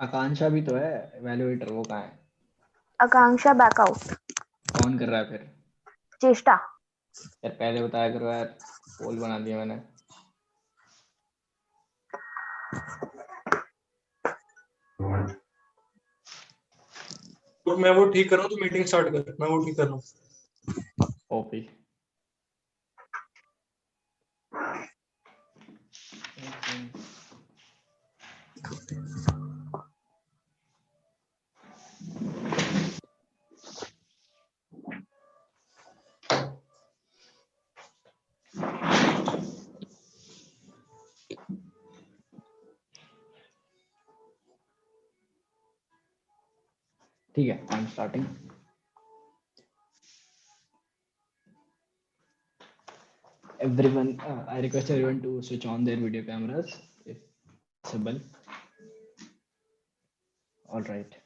आकांक्षा भी तो है evaluator, वो कहाँ है? आकांक्षा बैकआउट। कौन कर रहा है फिर? चेष्टा। यार पहले बताया करो यार, पोल बना दिया मैंने। तो मैं वो ठीक कर रहा हूँ, तो मीटिंग स्टार्ट कर। मैं वो ठीक कर रहा हूँ। ओपी ठीक है, I am starting. Everyone, I request everyone to switch on their video cameras if possible. All right.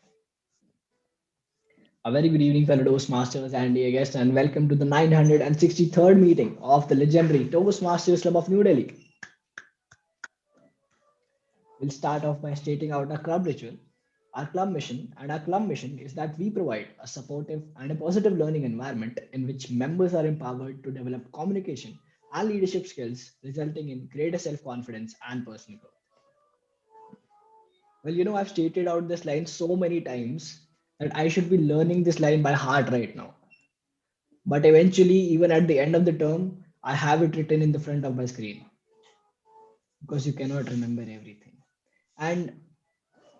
A very good evening, fellow Toastmasters and dear guests, and welcome to the 963rd meeting of the legendary Toastmasters Club of New Delhi. We'll start off by stating out our club ritual, our club mission, and our club mission is that we provide a supportive and a positive learning environment in which members are empowered to develop communication and leadership skills, resulting in greater self-confidence and personal growth. Well, I've stated out this line so many times that I should be learning this line by heart right now. But eventually, even at the end of the term, I have it written in the front of my screen because you cannot remember everything. And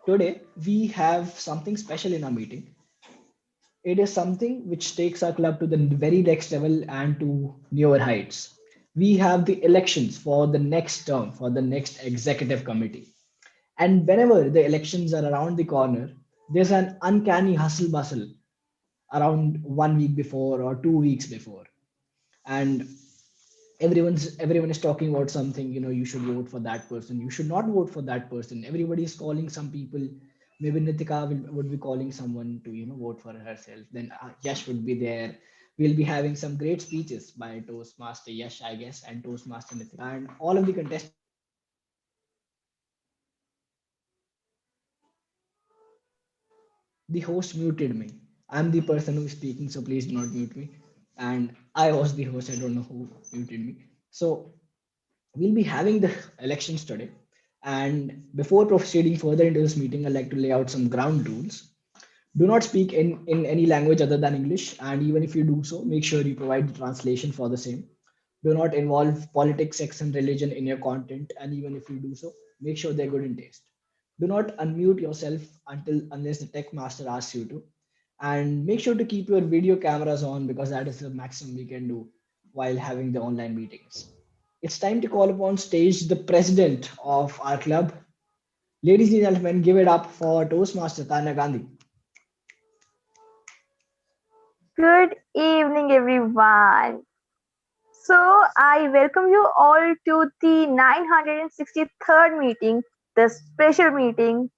today, we have something special in our meeting. It is something which takes our club to the very next level and to newer heights. We have the elections for the next term, for the next executive committee. And whenever the elections are around the corner, there's an uncanny hustle bustle around 1 week before or 2 weeks before. And everyone is talking about something, you should vote for that person, you should not vote for that person. Everybody is calling some people. Maybe Nitika would be calling someone to vote for herself. Then Yash would be there. We'll be having some great speeches by Toastmaster Yash, I guess, and Toastmaster Nitika, and all of the contestants. The host muted me. I'm the person who's speaking, so please do not mute me. And I was the host, I don't know who muted me. So we'll be having the elections today. And before proceeding further into this meeting, I'd like to lay out some ground rules. Do not speak in any language other than English. And even if you do so, make sure you provide the translation for the same. Do not involve politics, sex, and religion in your content. And even if you do so, make sure they're good in taste. Do not unmute yourself unless the tech master asks you to. And make sure to keep your video cameras on because that is the maximum we can do while having the online meetings. It's time to call upon stage the president of our club. Ladies and gentlemen, give it up for Toastmaster Tanya Gandhi. Good evening, everyone. So, I welcome you all to the 963rd meeting, the special meeting,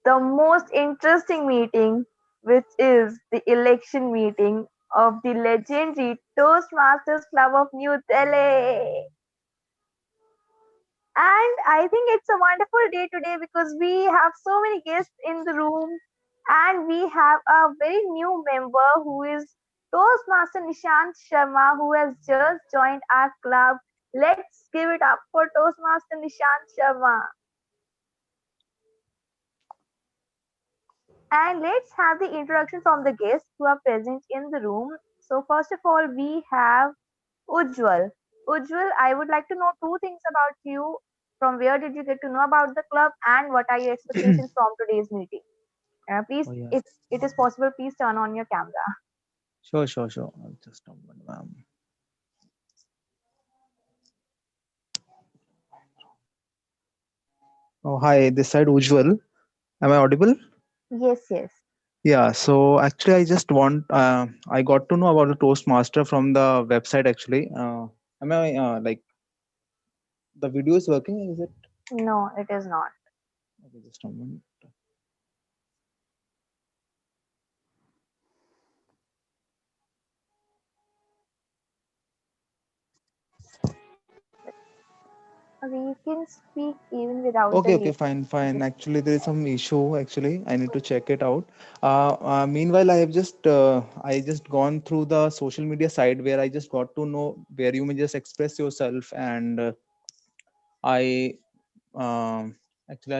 the most interesting meeting, which is the election meeting of the legendary Toastmasters Club of New Delhi. And I think it's a wonderful day today because we have so many guests in the room and we have a very new member who is Toastmaster Nishant Sharma who has just joined our club. Let's give it up for Toastmaster Nishant Sharma. And let's have the introduction from the guests who are present in the room. So first of all, we have Ujjwal. Ujjwal, I would like to know two things about you. From where did you get to know about the club and what are your expectations from today's meeting? Please, Oh yeah, if it is possible, please turn on your camera. sure. Just a moment, ma'am. Oh, hi, this side Ujjwal. Am I audible? Yes. Yeah, so actually, I got to know about the Toastmaster from the website actually. Am I like the video is working? Is it? No, it is not. Okay, just a moment. We can speak even without the Okay, video. fine. Actually, there is some issue. Actually, I need to check it out. Meanwhile, I just gone through the social media site where I just got to know where you may just express yourself, and I um, actually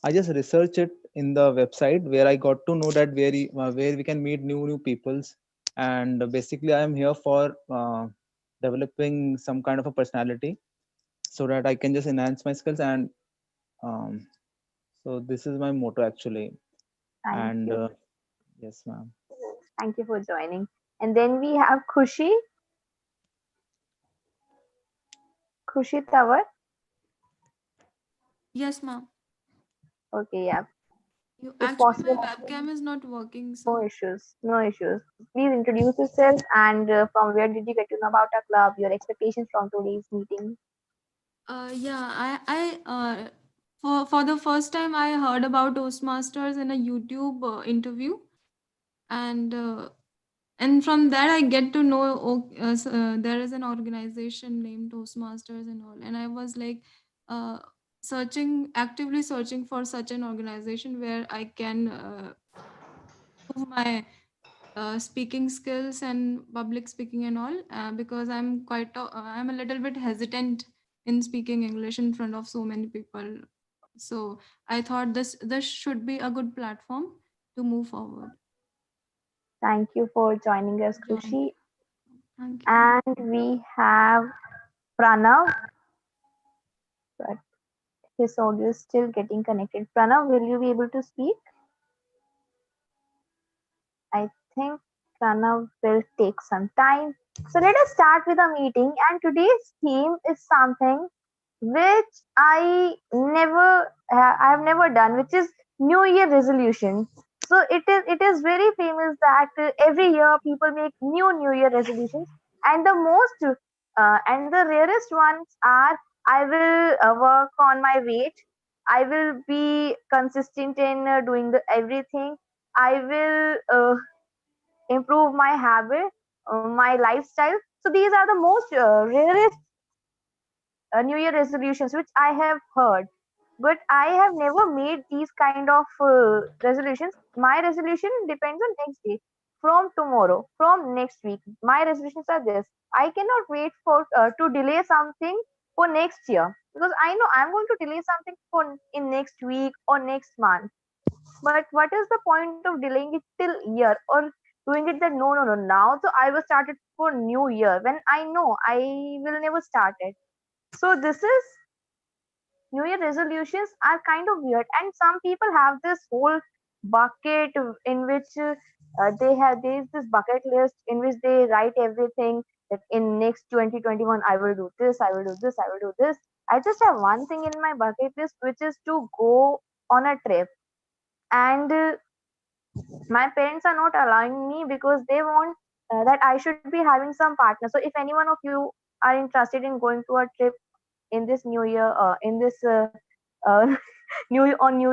I just researched it in the website where I got to know that where we can meet new peoples, and basically I am here for developing some kind of a personality so that I can just enhance my skills, and um, so this is my motto actually. Thank And you. yes, ma'am. Thank you for joining. And then we have Khushi Tawar. Yes, ma'am. Okay, yeah. You If actually, my possible, webcam is not working, no so issues. No issues. Please introduce yourself and from where did you get to know about our club, your expectations from today's meeting. yeah, for the first time I heard about Toastmasters in a YouTube interview, and from there I get to know there is an organization named Toastmasters and all, and I was like uh, actively searching for such an organization where I can improve my speaking skills and public speaking and all, because I'm a little bit hesitant in speaking English in front of so many people. So I thought this should be a good platform to move forward. Thank you for joining us, Join. Khushi. Thank you. And we have Pranav, but his audio is still getting connected. Pranav, will you be able to speak? I think Pranav will take some time. So let us start with a meeting. And today's theme is something which I have never done, which is New Year resolution. So it is very famous that every year people make New Year resolutions, and the rarest ones are I will work on my weight. I will be consistent in doing the everything. I will improve my habit, my lifestyle. So these are the most rarest New Year resolutions which I have heard. But I have never made these kind of resolutions. My resolution depends on next day, from tomorrow, from next week. My resolutions are this. I cannot wait for to delay something for next year, because I know I'm going to delay something for in next week or next month. But what is the point of delaying it till year or doing it that no now so I will start it for new year when I know I will never start it. So this is New Year resolutions are kind of weird, and some people have this whole bucket in which there's this bucket list in which they write everything that in next 2021 I will do this, I will do this, I will do this. I just have one thing in my bucket list, which is to go on a trip, and my parents are not allowing me because they want that I should be having some partner. So if any one of you are interested in going to a trip in this new year, in this New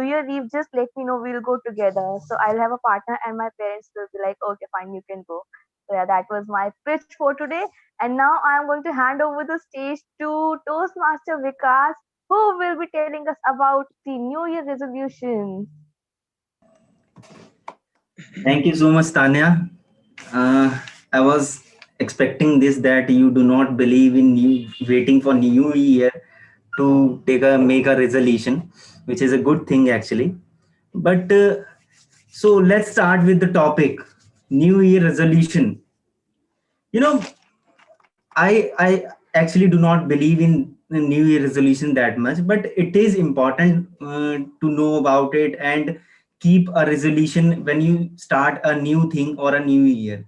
Year Eve, just let me know. We'll go together. So I'll have a partner, and my parents will be like, "Okay, fine, you can go." So yeah, that was my pitch for today. And now I'm going to hand over the stage to Toastmaster Vikas, who will be telling us about the New Year resolutions. Thank you so much, Tanya. I was expecting this that you do not believe in waiting for New Year to make a resolution, which is a good thing actually. But so let's start with the topic, New Year resolution. You know, I actually do not believe in the New Year resolution that much, but it is important to know about it and keep a resolution when you start a new thing or a new year.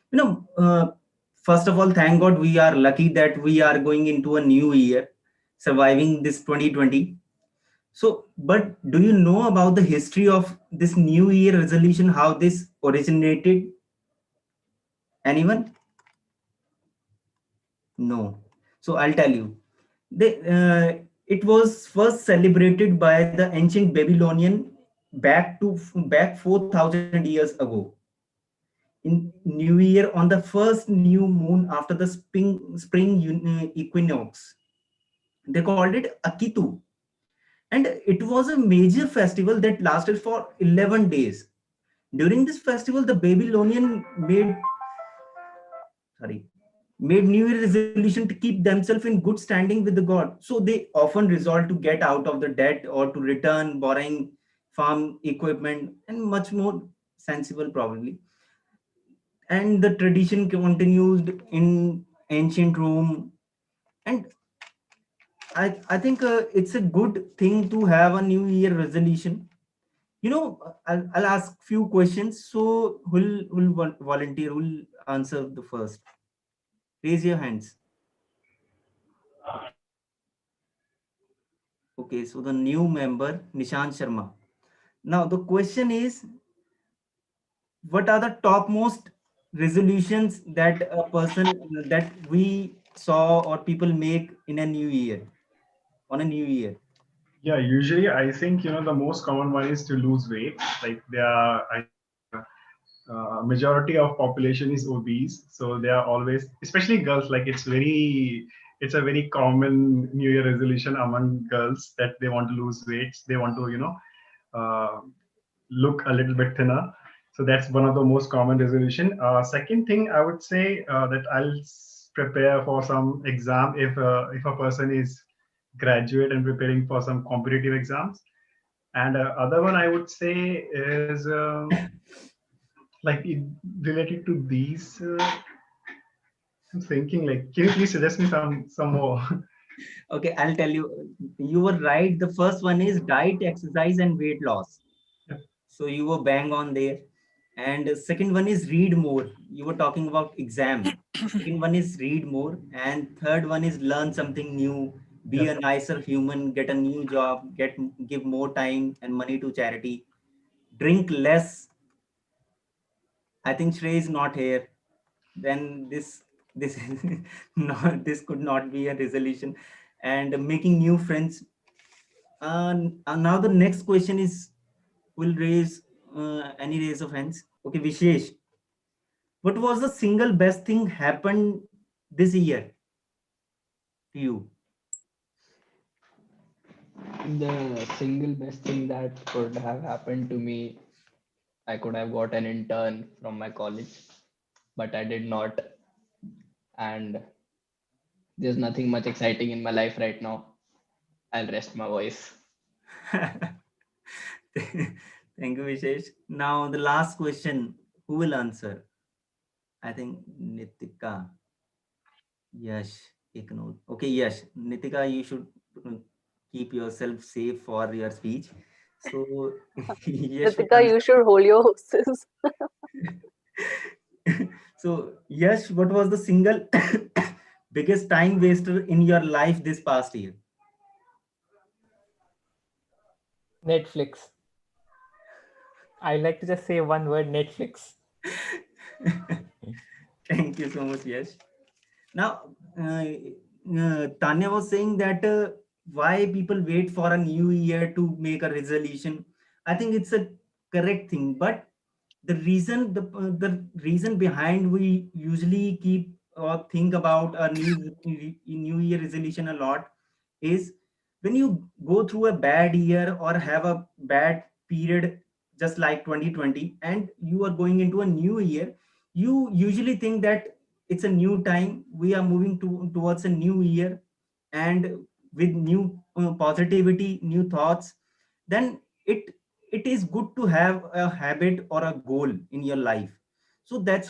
You know, first of all, thank God we are lucky that we are going into a new year, surviving this 2020. So, but do you know about the history of this New Year resolution? How this originated? Anyone? No. So I'll tell you. It was first celebrated by the ancient Babylonian back 4,000 years ago. In New Year on the first new moon after the spring equinox. They called it Akitu. And it was a major festival that lasted for 11 days. During this festival, the Babylonian made New Year resolution to keep themselves in good standing with the god. So they often resolved to get out of the debt or to return borrowing farm equipment and much more sensible probably. And the tradition continued in ancient Rome. And I think it's a good thing to have a New Year resolution. I'll ask few questions. So who'll volunteer? Who'll answer the first? Raise your hands. Okay, so the new member, Nishant Sharma. Now the question is, what are the topmost resolutions that a person that we saw or people make in a new year, on a new year? Yeah, usually I think the most common one is to lose weight. Like majority of population is obese, so they are always, especially girls. Like it's a very common New Year resolution among girls that they want to lose weight. They want to look a little bit thinner. So that's one of the most common resolution. Second thing I would say that prepare for some exam if a person is graduate and preparing for some competitive exams. And other one I would say is related to these. I'm thinking like, can you please suggest me some more? Okay, I'll tell you. You were right. The first one is diet, exercise, and weight loss. Yeah. So you were bang on there. And the second one is read more. You were talking about exam. Second one is read more. And third one is learn something new, be Yeah. a nicer human, get a new job, give more time and money to charity, drink less. I think Shrey is not here. Then this not, this could not be a resolution. And making new friends. Now the next question is, will raise any raise of hands. Okay, Vishesh, what was the single best thing happened this year to you? The single best thing that could have happened to me, I could have got an intern from my college, but I did not. And there's nothing much exciting in my life right now. I'll rest my voice. Thank you, Vishesh. Now the last question, who will answer? I think Nitika. Yes, take note. Okay, yes, Nitika, you should uh, keep yourself safe for your speech. So, yes, will Ritika, you should hold your horses. So, yes, what was the single biggest time waster in your life this past year? Netflix. I like to just say one word, Netflix. Thank you so much, Yash. Now, Tanya was saying that why people wait for a new year to make a resolution. I think it's a correct thing, but the reason behind we usually keep or think about a new year resolution a lot is when you go through a bad year or have a bad period just like 2020 and you are going into a new year, you usually think that it's a new time, we are moving towards a new year, and with new positivity, new thoughts, then it is good to have a habit or a goal in your life. So that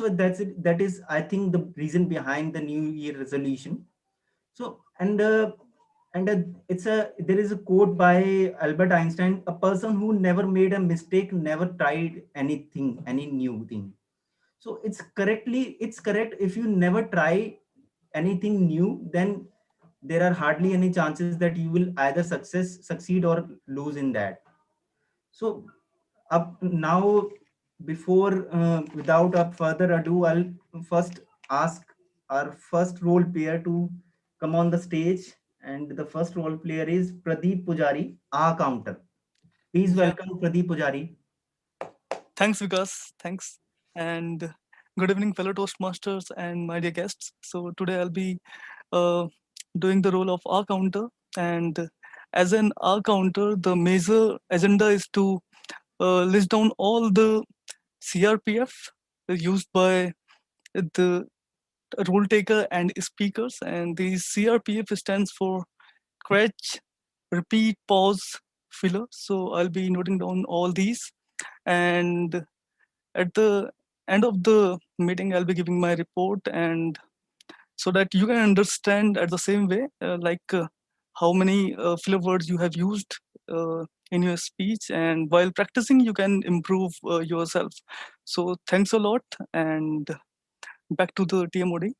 is, I think, the reason behind the new year resolution. So it's a there is a quote by Albert Einstein: a person who never made a mistake never tried anything, any new thing. So it's correct. If you never try anything new, then there are hardly any chances that you will either succeed or lose in that. So up now, before without a further ado, I'll first ask our first role player to come on the stage, and the first role player is Pradeep Pujari, our counter. Please Yeah, welcome Pradeep Pujari. thanks, Vikas. Thanks. And good evening, fellow Toastmasters and my dear guests. So today I'll be uh, doing the role of our counter. And as an R counter, the major agenda is to list down all the CRPF used by the rule taker and speakers. And the CRPF stands for catch, repeat, pause, filler. So I'll be noting down all these. And at the end of the meeting, I'll be giving my report, and so that you can understand at the same way, how many filler words you have used in your speech, and while practicing, you can improve yourself. So thanks a lot, and back to the TMOD.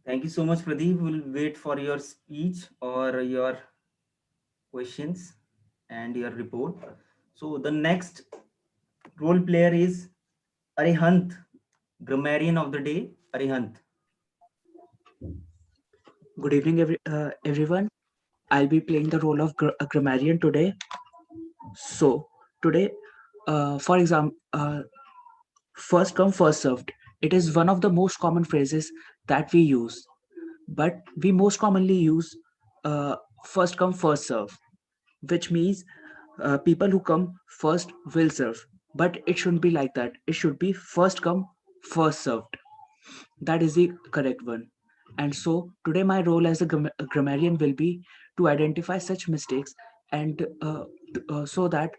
Thank you so much, Pradeep. We'll wait for your speech or your questions and your report. So the next role player is Arihant, grammarian of the day. Arihant. Good evening, everyone. I'll be playing the role of a grammarian today. So today, for example, first come, first served. It is one of the most common phrases that we use, but we most commonly use first come, first serve, which means people who come first will serve. But it shouldn't be like that. It should be first come, first served. That is the correct one. And so today my role as a grammarian will be to identify such mistakes and so that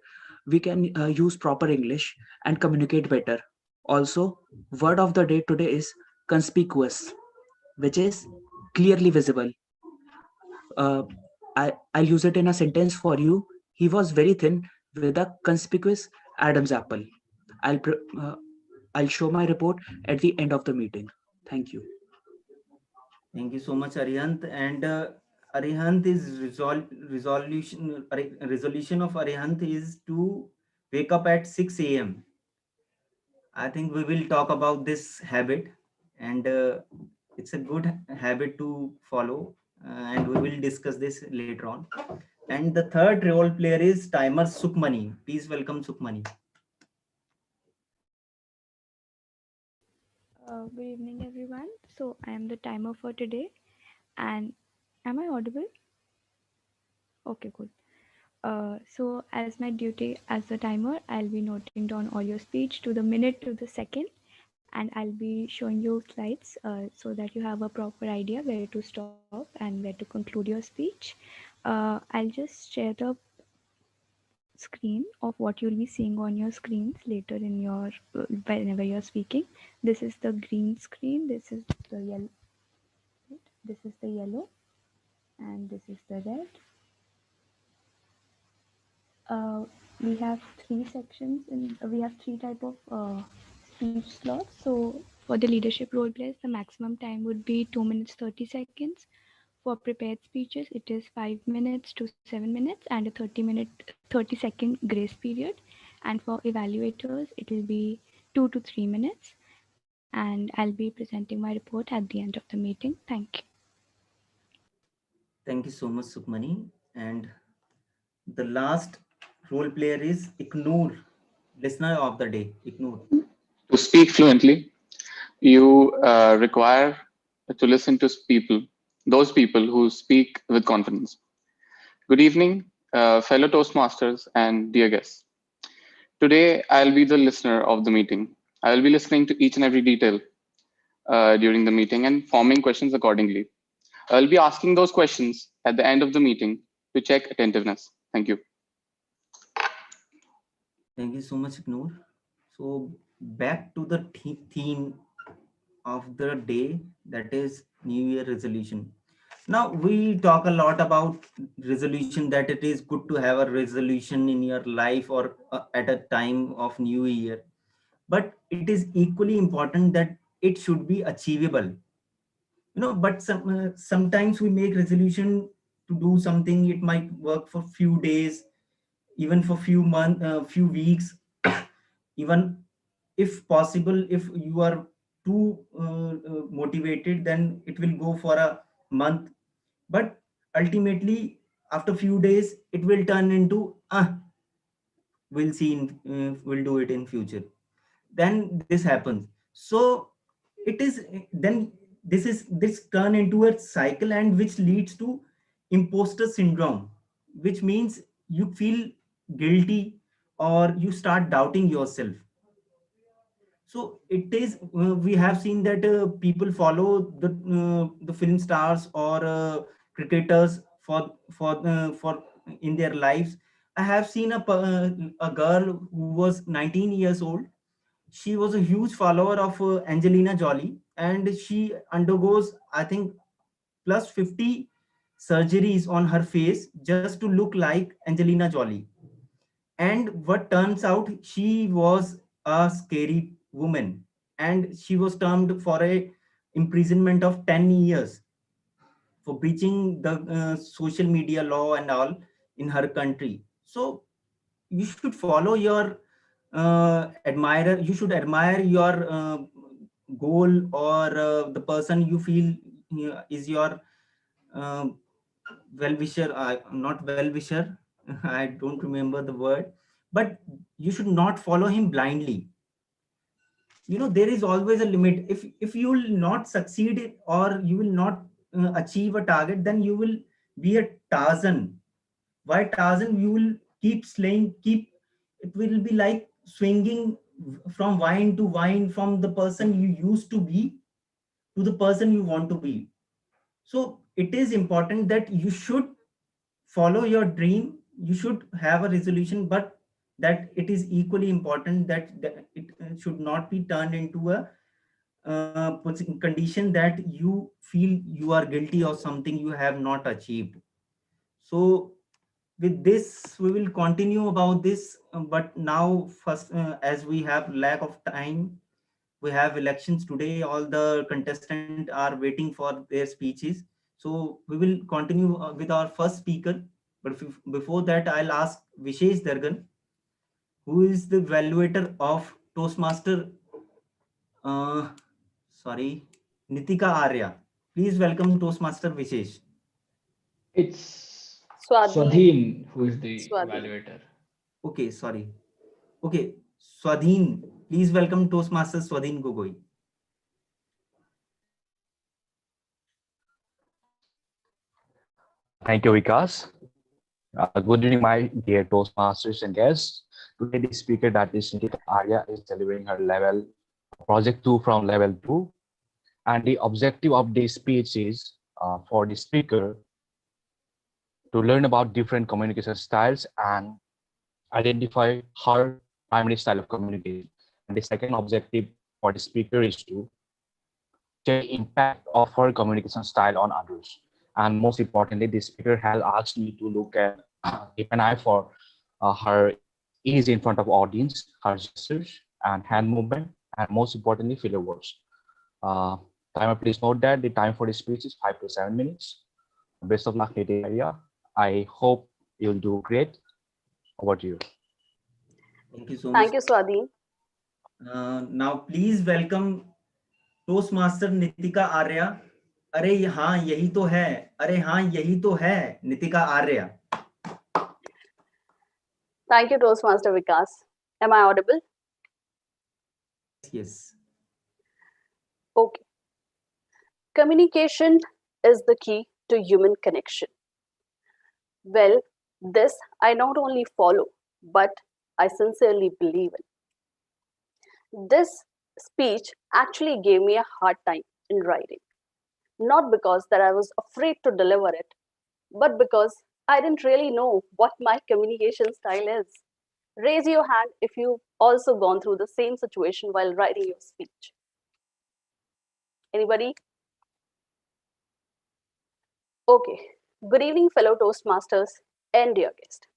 we can use proper English and communicate better. Also, word of the day today is conspicuous, which is clearly visible. Uh, I'll use it in a sentence for you. He was very thin with a conspicuous Adam's apple. I'll show my report at the end of the meeting. Thank you. Thank you so much, Arihant. And Arihant is resolution of Arihant is to wake up at 6 a.m. I think we will talk about this habit, and it's a good habit to follow, and we will discuss this later on. And the third role player is timer Sukhmani. Please welcome Sukhmani. Good evening, everyone. So I am the timer for today, and am I audible? Okay, cool. So as my duty as the timer, I'll be noting down all your speech to the minute to the second, and I'll be showing you slides so that you have a proper idea where to stop and where to conclude your speech. I'll just share the screen of what you'll be seeing on your screens later in your whenever you're speaking. This is the green screen. This is the yellow. This is the yellow, and this is the red. We have three sections, and we have three type of speech slots. So for the leadership role players, the maximum time would be 2 minutes 30 seconds. For prepared speeches, it is 5 minutes to 7 minutes and a 30-second grace period. And for evaluators, it will be 2 to 3 minutes. And I'll be presenting my report at the end of the meeting. Thank you. Thank you so much, Sukhmani. And the last role player is Ignore, listener of the day. Ignore. To speak fluently, you require to listen to people, those people who speak with confidence. Good evening, fellow Toastmasters and dear guests. Today, I'll be the listener of the meeting. I will be listening to each and every detail during the meeting and forming questions accordingly. I'll be asking those questions at the end of the meeting to check attentiveness. Thank you. Thank you so much, Ignore. So back to the theme of the day, that is New Year resolution. Now we talk a lot about resolution, that it is good to have a resolution in your life or at a time of New Year. But it is equally important that it should be achievable. But sometimes we make resolution to do something. It might work for few days, even for few months, few weeks, even if possible. If you are too motivated, then it will go for a month. But ultimately, after few days, it will turn into we'll see, we'll do it in future. Then this happens. So it is then this turn into a cycle, and which leads to imposter syndrome, which means you feel guilty or you start doubting yourself. So it is we have seen that people follow the film stars or cricketers for in their lives. I have seen a girl who was 19 years old. She was a huge follower of Angelina Jolie, and she undergoes, I think, plus 50 surgeries on her face just to look like Angelina Jolie. And what turns out, she was a scary woman, and she was termed for a imprisonment of 10 years for breaching the social media law and all in her country. So you should follow your admirer. You should admire your goal, or the person you feel is your uh, well-wisher, not well-wisher, I don't remember the word, but you should not follow him blindly. There is always a limit. If you will not succeed or you will not achieve a target, then you will be a Tarzan. Why Tarzan? You will keep slaying, it will be like swinging from vine to vine, from the person you used to be to the person you want to be. So it is important that you should follow your dream. You should have a resolution, but that it is equally important that it should not be turned into a condition that you feel you are guilty of something you have not achieved. So with this we will continue about this, but now first, as we have lack of time, we have elections today, all the contestants are waiting for their speeches, so we will continue with our first speaker. But before that, I'll ask Vishesh Dargan, who is the evaluator of Toastmaster, uh, sorry, Nitika Arya. Please welcome Toastmaster Vishesh. It's Swadhi. Swadhin who is the Swadhi. evaluator. Okay, sorry. Okay, Swadhin. Please welcome Toastmaster Swadhin Gogoi. Thank you, Vikas. Good evening, my dear Toastmasters and guests. Today, the speaker, that is Nitika Arya, is delivering her level project 2 from level 2. And the objective of this speech is for the speaker to learn about different communication styles and identify her primary style of communication. And the second objective for the speaker is to check the impact of her communication style on others. And most importantly, the speaker has asked me to keep an eye for her ease in front of audience, her gestures and hand movement, and most importantly, filler words. Timer, please note that the time for the speech is 5 to 7 minutes. Best of luck, Nitika Arya. I hope you'll do great. Over to you. Thank you so much. Thank you, Swadhi. Now, please welcome Toastmaster Nitika Arya. अरे हाँ यही तो है, अरे हाँ यही तो है, Nitika Arya. Thank you, Toastmaster Vikas. Am I audible? Yes. Okay. Communication is the key to human connection. Well, this I not only follow, but I sincerely believe in. This speech actually gave me a hard time in writing. Not because that I was afraid to deliver it, but because I didn't really know what my communication style is. Raise your hand if you've also gone through the same situation while writing your speech. Anybody? Okay. Good evening, fellow Toastmasters and dear guest.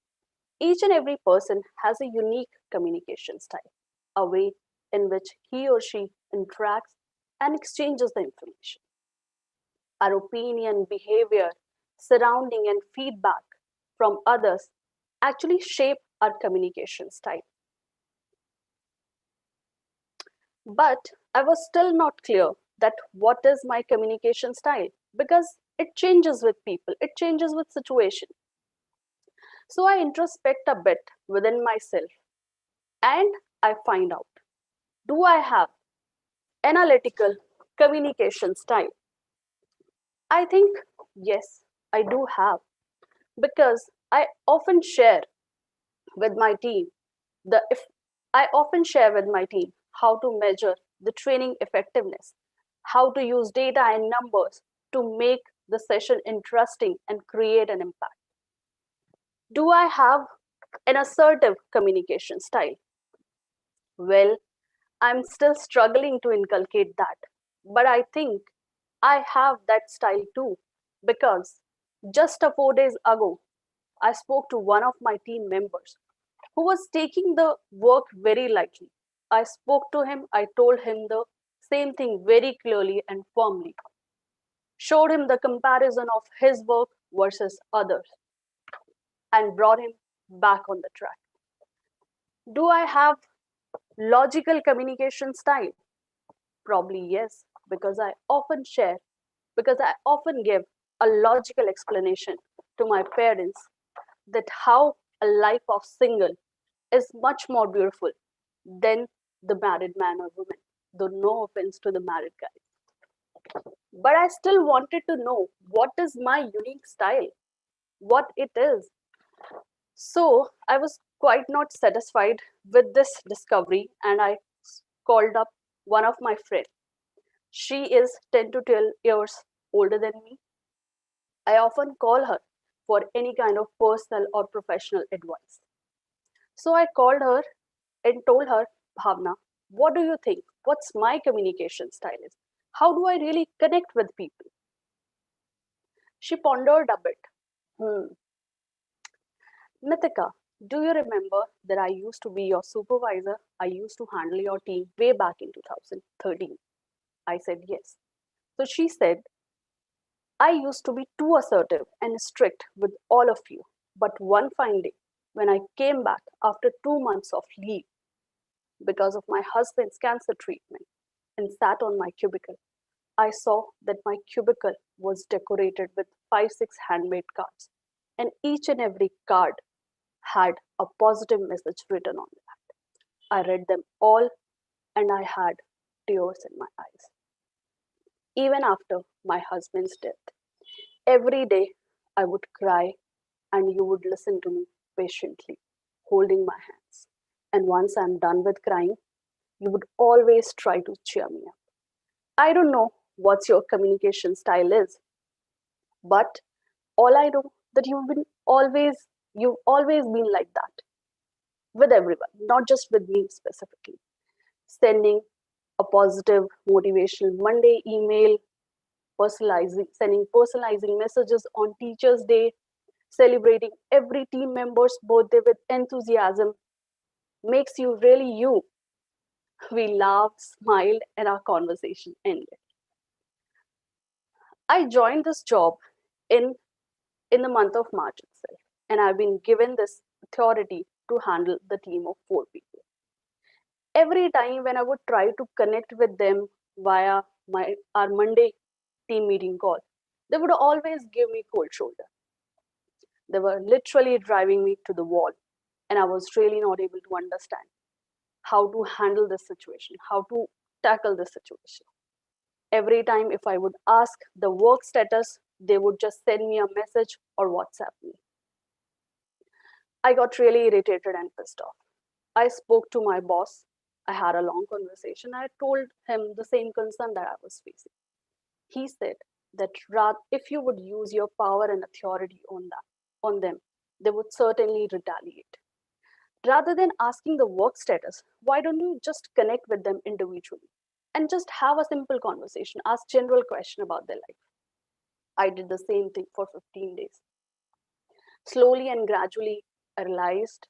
Each and every person has a unique communication style, a way in which he or she interacts and exchanges the information. Our opinion, behavior, surrounding, and feedback from others actually shape our communication style. But I was still not clear that what is my communication style, because it changes with people, it changes with situation. So I introspect a bit within myself and I find out, do I have analytical, communication style? I think yes, I do have, because I often share with my team if I often share with my team how to measure the training effectiveness, how to use data and numbers to make the session interesting and create an impact. Do I have an assertive communication style? Well, I'm still struggling to inculcate that, but I think I have that style too, because just 4 days ago, I spoke to one of my team members who was taking the work very lightly. I spoke to him, I told him the same thing very clearly and firmly, showed him the comparison of his work versus others, and brought him back on the track. Do I have logical communication style? Probably yes, because I often give a logical explanation to my parents that how a life of single is much more beautiful than the married man or woman. Though no offense to the married guys. But I still wanted to know what is my unique style, what it is. So I was quite not satisfied with this discovery, and I called up one of my friends. She is 10 to 12 years older than me. I often call her for any kind of personal or professional advice. So I called her and told her, Bhavna, what do you think? What's my communication style is? How do I really connect with people? She pondered a bit. Nitika, do you remember that I used to be your supervisor? I used to handle your team way back in 2013. I said yes. So she said, I used to be too assertive and strict with all of you. But one fine day, when I came back after 2 months of leave because of my husband's cancer treatment and sat on my cubicle, I saw that my cubicle was decorated with 5-6 handmade cards, and each and every card had a positive message written on that. I read them all and I had tears in my eyes. Even after my husband's death, every day I would cry and you would listen to me patiently, holding my hands. And once I'm done with crying, you would always try to cheer me up. I don't know what your communication style is, but all I know that you've always been like that with everyone, not just with me specifically. Sending a positive motivational Monday email, sending personalizing messages on Teachers' Day, celebrating every team member's birthday with enthusiasm makes you really you. We laughed, smiled, and our conversation ended. I joined this job in the month of March itself, and I've been given this authority to handle the team of 4 people. Every time when I would try to connect with them via our Monday team meeting call, they would always give me cold shoulder. They were literally driving me to the wall, and I was really not able to understand how to handle this situation, how to tackle this situation. Every time if I would ask the work status, they would just send me a message or WhatsApp me. I got really irritated and pissed off. I spoke to my boss. I had a long conversation. I told him the same concern that I was facing. He said that if you would use your power and authority on them, they would certainly retaliate. Rather than asking the work status, why don't you just connect with them individually and just have a simple conversation, ask general question about their life? I did the same thing for 15 days. Slowly and gradually, I realized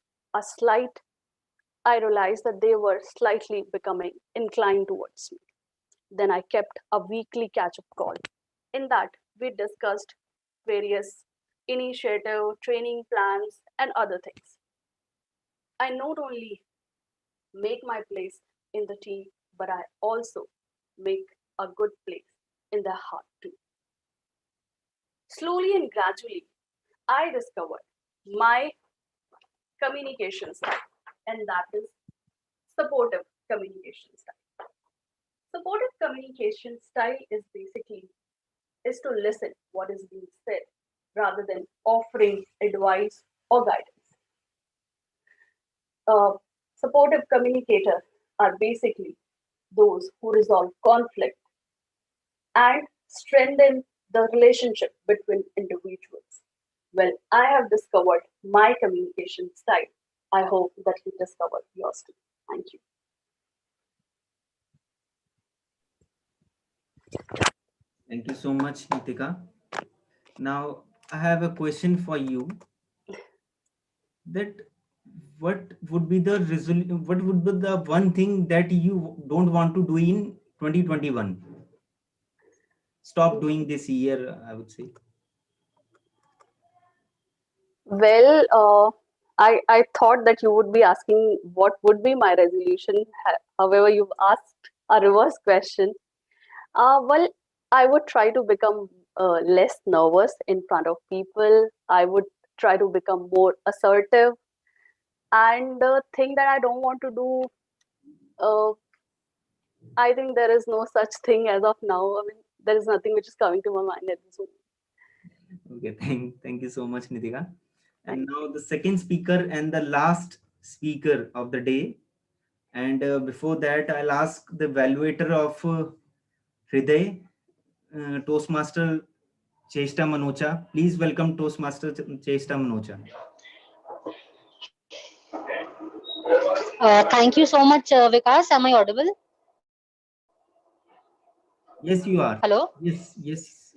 that they were slightly becoming inclined towards me. Then I kept a weekly catch-up call. In that, we discussed various initiative, training plans, and other things. I not only make my place in the team, but I also make a good place in their heart too. Slowly and gradually, I discovered my communication style, and that is supportive communication style. Supportive communication style is to listen what is being said rather than offering advice or guidance. Supportive communicators are basically those who resolve conflict and strengthen the relationship between individuals. Well, I have discovered my communication style. I hope that you discovered yours too. Thank you. Thank you so much, Nitika. Now, I have a question for you. That what would be the what would be the one thing that you don't want to do in 2021? Stop doing this year, I would say. Well, I thought that you would be asking what would be my resolution. However, you've asked a reverse question. Well, I would try to become less nervous in front of people. I would try to become more assertive. And the thing that I don't want to do, I think there is no such thing as of now. I mean, there is nothing which is coming to my mind at this moment. Okay, thank you so much, Nitika. And now the second speaker and the last speaker of the day. And before that, I'll ask the evaluator of Hriday, Toastmaster Cheshta Manocha. Please welcome Toastmaster Cheshta Manocha. Thank you so much, Vikas. Am I audible? Yes, you are. Hello? Yes.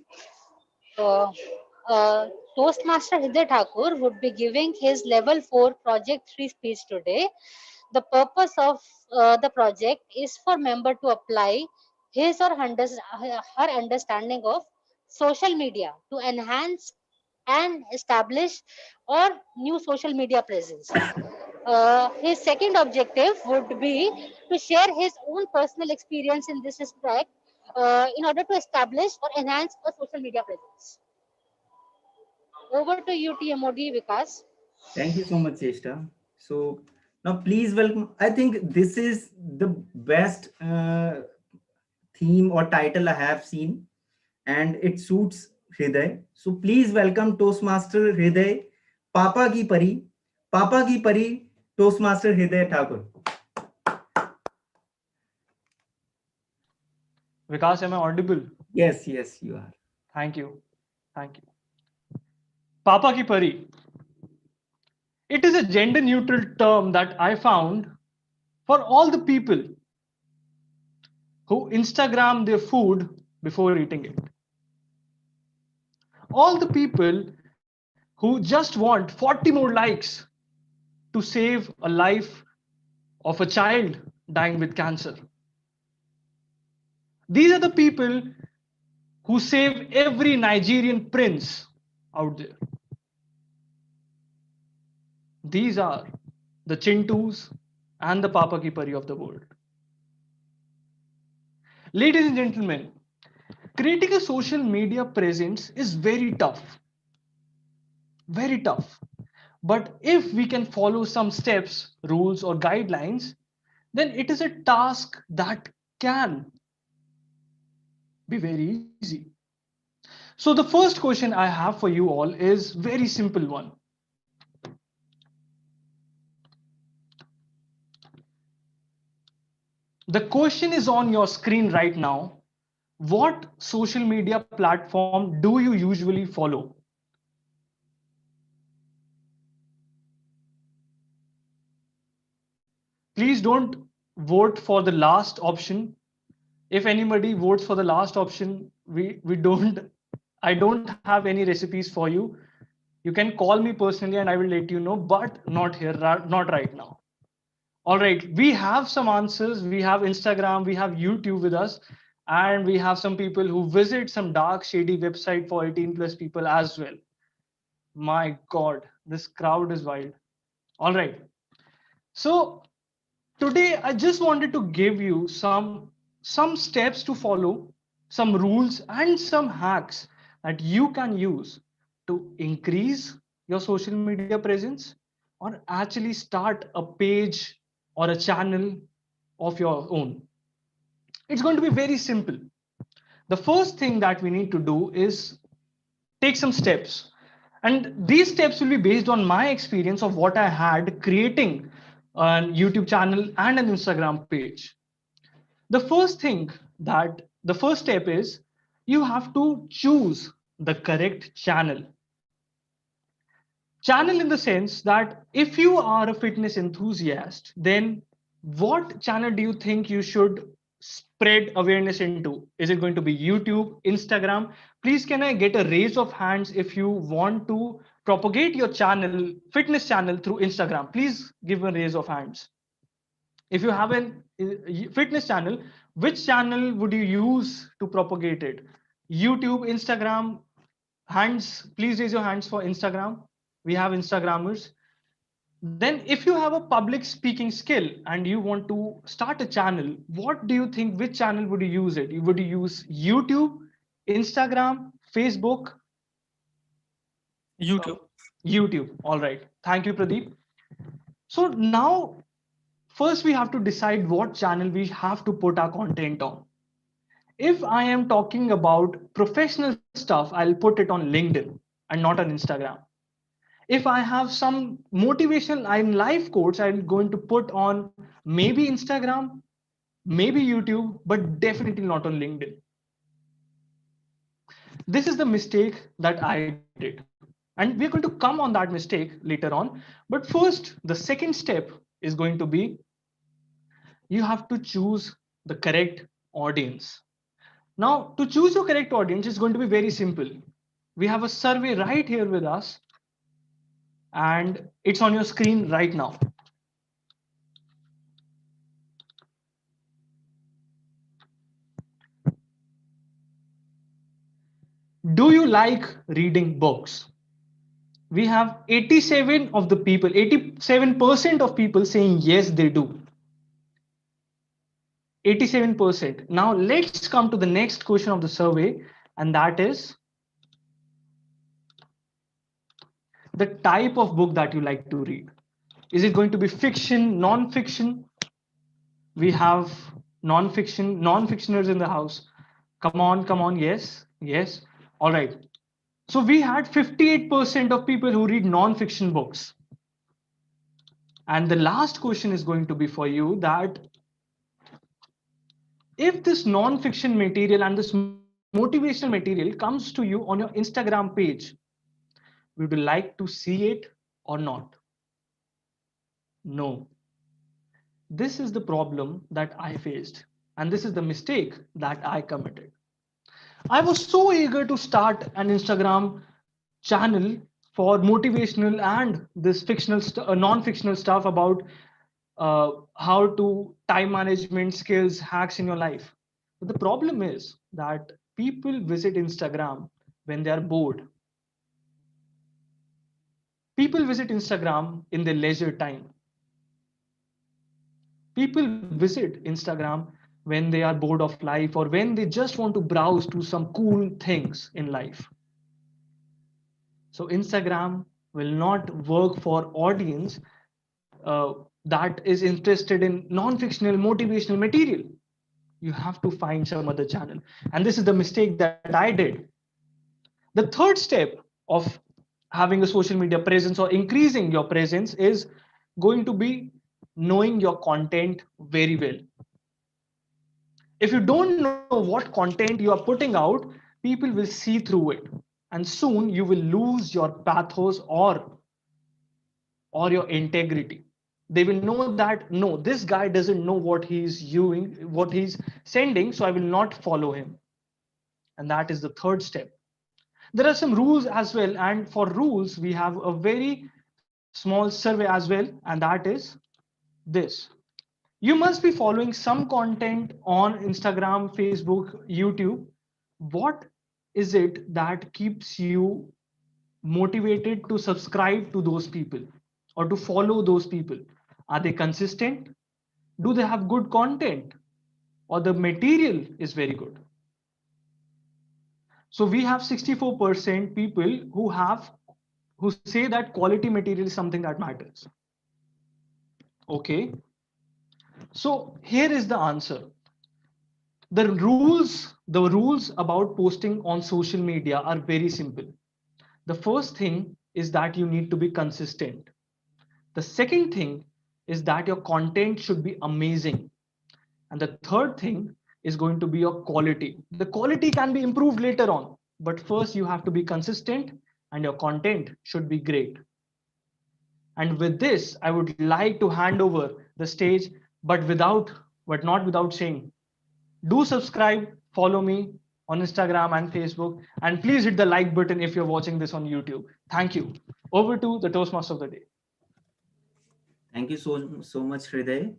Uh, Toastmaster Hriday Thakur would be giving his level 4 project 3 speech today. The purpose of the project is for member to apply his or her understanding of social media to enhance and establish or new social media presence. His second objective would be to share his own personal experience in this respect in order to establish or enhance a social media presence. Over to you, TMOD Vikas. Thank you so much, Cheshta. So now please welcome. I think this is the best theme or title I have seen, and it suits Hriday. So please welcome Toastmaster Hriday, Papa Ki Pari, Toastmaster Hriday Thakur. Vikas, am I audible? Yes, you are. Thank you. Papa Ki Pari. It is a gender neutral term that I found for all the people who Instagram their food before eating it. All the people who just want 40 more likes to save a life of a child dying with cancer. These are the people who save every Nigerian prince out there. These are the Chintus and the Papa Ki Pari of the world. Ladies and gentlemen, creating a social media presence is very tough. Very tough. But if we can follow some steps, rules, or guidelines, then it is a task that can be very easy. So the first question I have for you all is very simple one. The question is on your screen right now. What social media platform do you usually follow? Please don't vote for the last option. If anybody votes for the last option, I don't have any recipes for you. You can call me personally and I will let you know, but not here, not right now. All right, we have some answers. We have Instagram, we have YouTube with us, and we have some people who visit some dark, shady website for 18+ people as well. My God, this crowd is wild. All right. So today, I just wanted to give you some steps to follow, some rules and some hacks that you can use to increase your social media presence or actually start a page or a channel of your own. It's going to be very simple. The first thing that we need to do is take some steps. And these steps will be based on my experience of what I had creating a YouTube channel and an Instagram page. The first step is you have to choose the correct channel. Channel in the sense that if you are a fitness enthusiast, then what channel do you think you should spread awareness into? Is it going to be YouTube, Instagram? Please, can I get a raise of hands if you want to propagate your channel, fitness channel through Instagram? Please give a raise of hands. If you have a fitness channel, which channel would you use to propagate it? YouTube, Instagram? Hands, please raise your hands for Instagram. We have Instagrammers. Then if you have a public speaking skill and you want to start a channel, what do you think, which channel would you use it? Would you use YouTube, Instagram, Facebook? YouTube. YouTube. All right. Thank you, Pradeep. So now, first we have to decide what channel we have to put our content on. If I am talking about professional stuff, I'll put it on LinkedIn and not on Instagram. If I have some motivational, I'm life coach, I'm going to put on maybe Instagram, maybe YouTube, but definitely not on LinkedIn. This is the mistake that I did. And we're going to come on that mistake later on. But first, the second step is going to be you have to choose the correct audience. Now, to choose your correct audience is going to be very simple. We have a survey right here with us, and it's on your screen right now. Do you like reading books? We have 87% of people saying yes, they do. 87%. Now let's come to the next question of the survey, and that is the type of book that you like to read. Is it going to be fiction, non-fiction? We have non-fictioners in the house. Come on, yes. All right. So we had 58% of people who read non-fiction books. And the last question is going to be for you that if this non-fiction material and this motivational material comes to you on your Instagram page, would you like to see it or not? No. This is the problem that I faced, and this is the mistake that I committed. I was so eager to start an Instagram channel for motivational and this fictional, non-fictional stuff about how to time management skills, hacks in your life. But the problem is that people visit Instagram when they are bored. People visit Instagram in their leisure time. People visit Instagram when they are bored of life or when they just want to browse to some cool things in life. So Instagram will not work for audience that is interested in non-fictional motivational material. You have to find some other channel. And this is the mistake that I did. The third step of having a social media presence or increasing your presence is going to be knowing your content very well. If you don't know what content you are putting out, people will see through it. And soon you will lose your pathos or your integrity. They will know that, no, this guy doesn't know what he's doing, what he's sending, so I will not follow him. And that is the third step. There are some rules as well. And for rules, we have a very small survey as well. And that is this. You must be following some content on Instagram, Facebook, YouTube. What is it that keeps you motivated to subscribe to those people or to follow those people? Are they consistent? Do they have good content? Or the material is very good? So we have 64% people who say that quality material is something that matters. Okay. So here is the answer. the rules about posting on social media are very simple. The first thing is that you need to be consistent. The second thing is that your content should be amazing. And the third thing is going to be your quality. The quality can be improved later on, but first you have to be consistent and your content should be great. And with this, I would like to hand over the stage, but not without saying, do subscribe, follow me on Instagram and Facebook, and please hit the like button if you're watching this on YouTube. Thank you. Over to the Toastmaster of the day. Thank you so much, Hriday,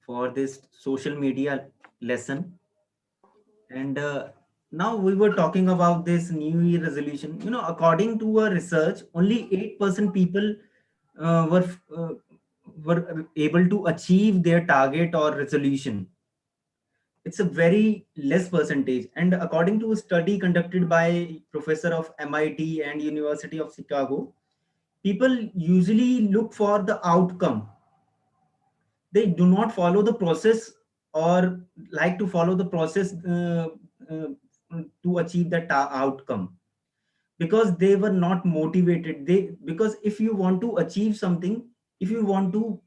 for this social media lesson. And now we were talking about this New Year resolution. You know, according to a research, only 8% people were able to achieve their target or resolution. It's a very less percentage. And according to a study conducted by professor of MIT and University of Chicago, people usually look for the outcome. They do not follow the process or like to follow the process to achieve that outcome, because they were not motivated. Because if you want to achieve something, if you want to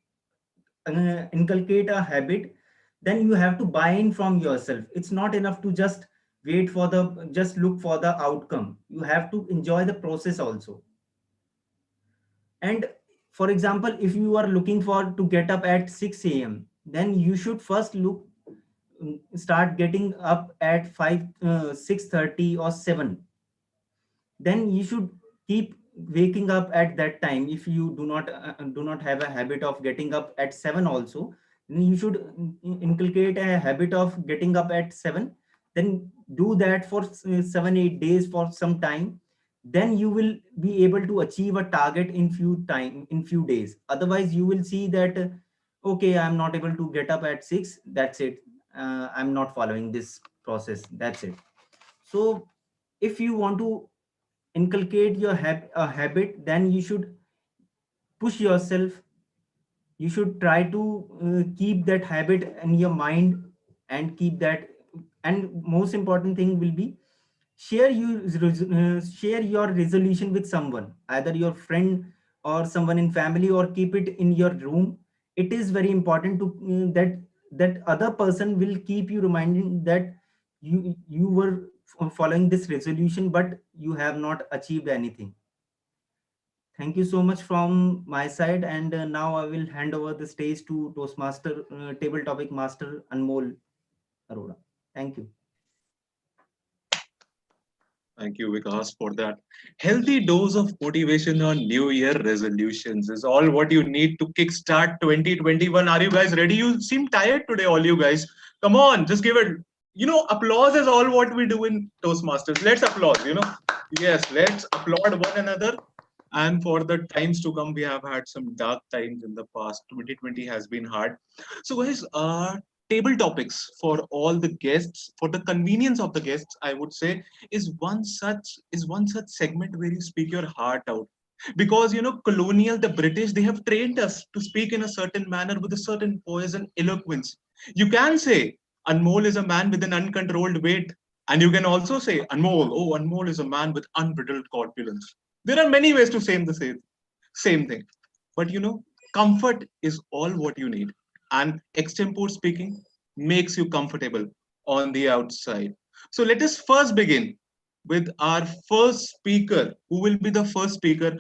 inculcate a habit, then you have to buy in from yourself. It's not enough to just look for the outcome. You have to enjoy the process also. And for example, if you are looking to get up at 6 a.m., then you should first start getting up at 6:30 or 7. Then you should keep waking up at that time. If you do not have a habit of getting up at 7 also, then you should inculcate a habit of getting up at 7. Then do that for 7-8 days for some time. Then you will be able to achieve a target in few days. Otherwise you will see that okay, I'm not able to get up at 6. That's it. I'm not following this process. That's it. So if you want to inculcate your habit, then you should push yourself. You should try to keep that habit in your mind and keep that. And most important thing will be share your resolution with someone, either your friend or someone in family, or keep it in your room. It is very important to that other person will keep you reminding that you were following this resolution, but you have not achieved anything. Thank you so much from my side. And now I will hand over the stage to Toastmaster, Table Topic Master Anmol Arora. Thank you. Thank you, Vikas, for that. Healthy dose of motivation on New Year resolutions is all what you need to kickstart 2021. Are you guys ready? You seem tired today, all you guys. Come on, just give it. Applause is all what we do in Toastmasters. Let's applaud, Yes, let's applaud one another. And for the times to come, we have had some dark times in the past. 2020 has been hard. So guys, table topics for all the guests, for the convenience of the guests, I would say, is one such segment where you speak your heart out. Because colonial, the British, they have trained us to speak in a certain manner with a certain poise and eloquence. You can say Anmol is a man with an uncontrolled weight, and you can also say Anmol is a man with unbridled corpulence. There are many ways to say the same thing, but comfort is all what you need. And extempore speaking makes you comfortable on the outside. So let us first begin with our first speaker, who will be the first speaker,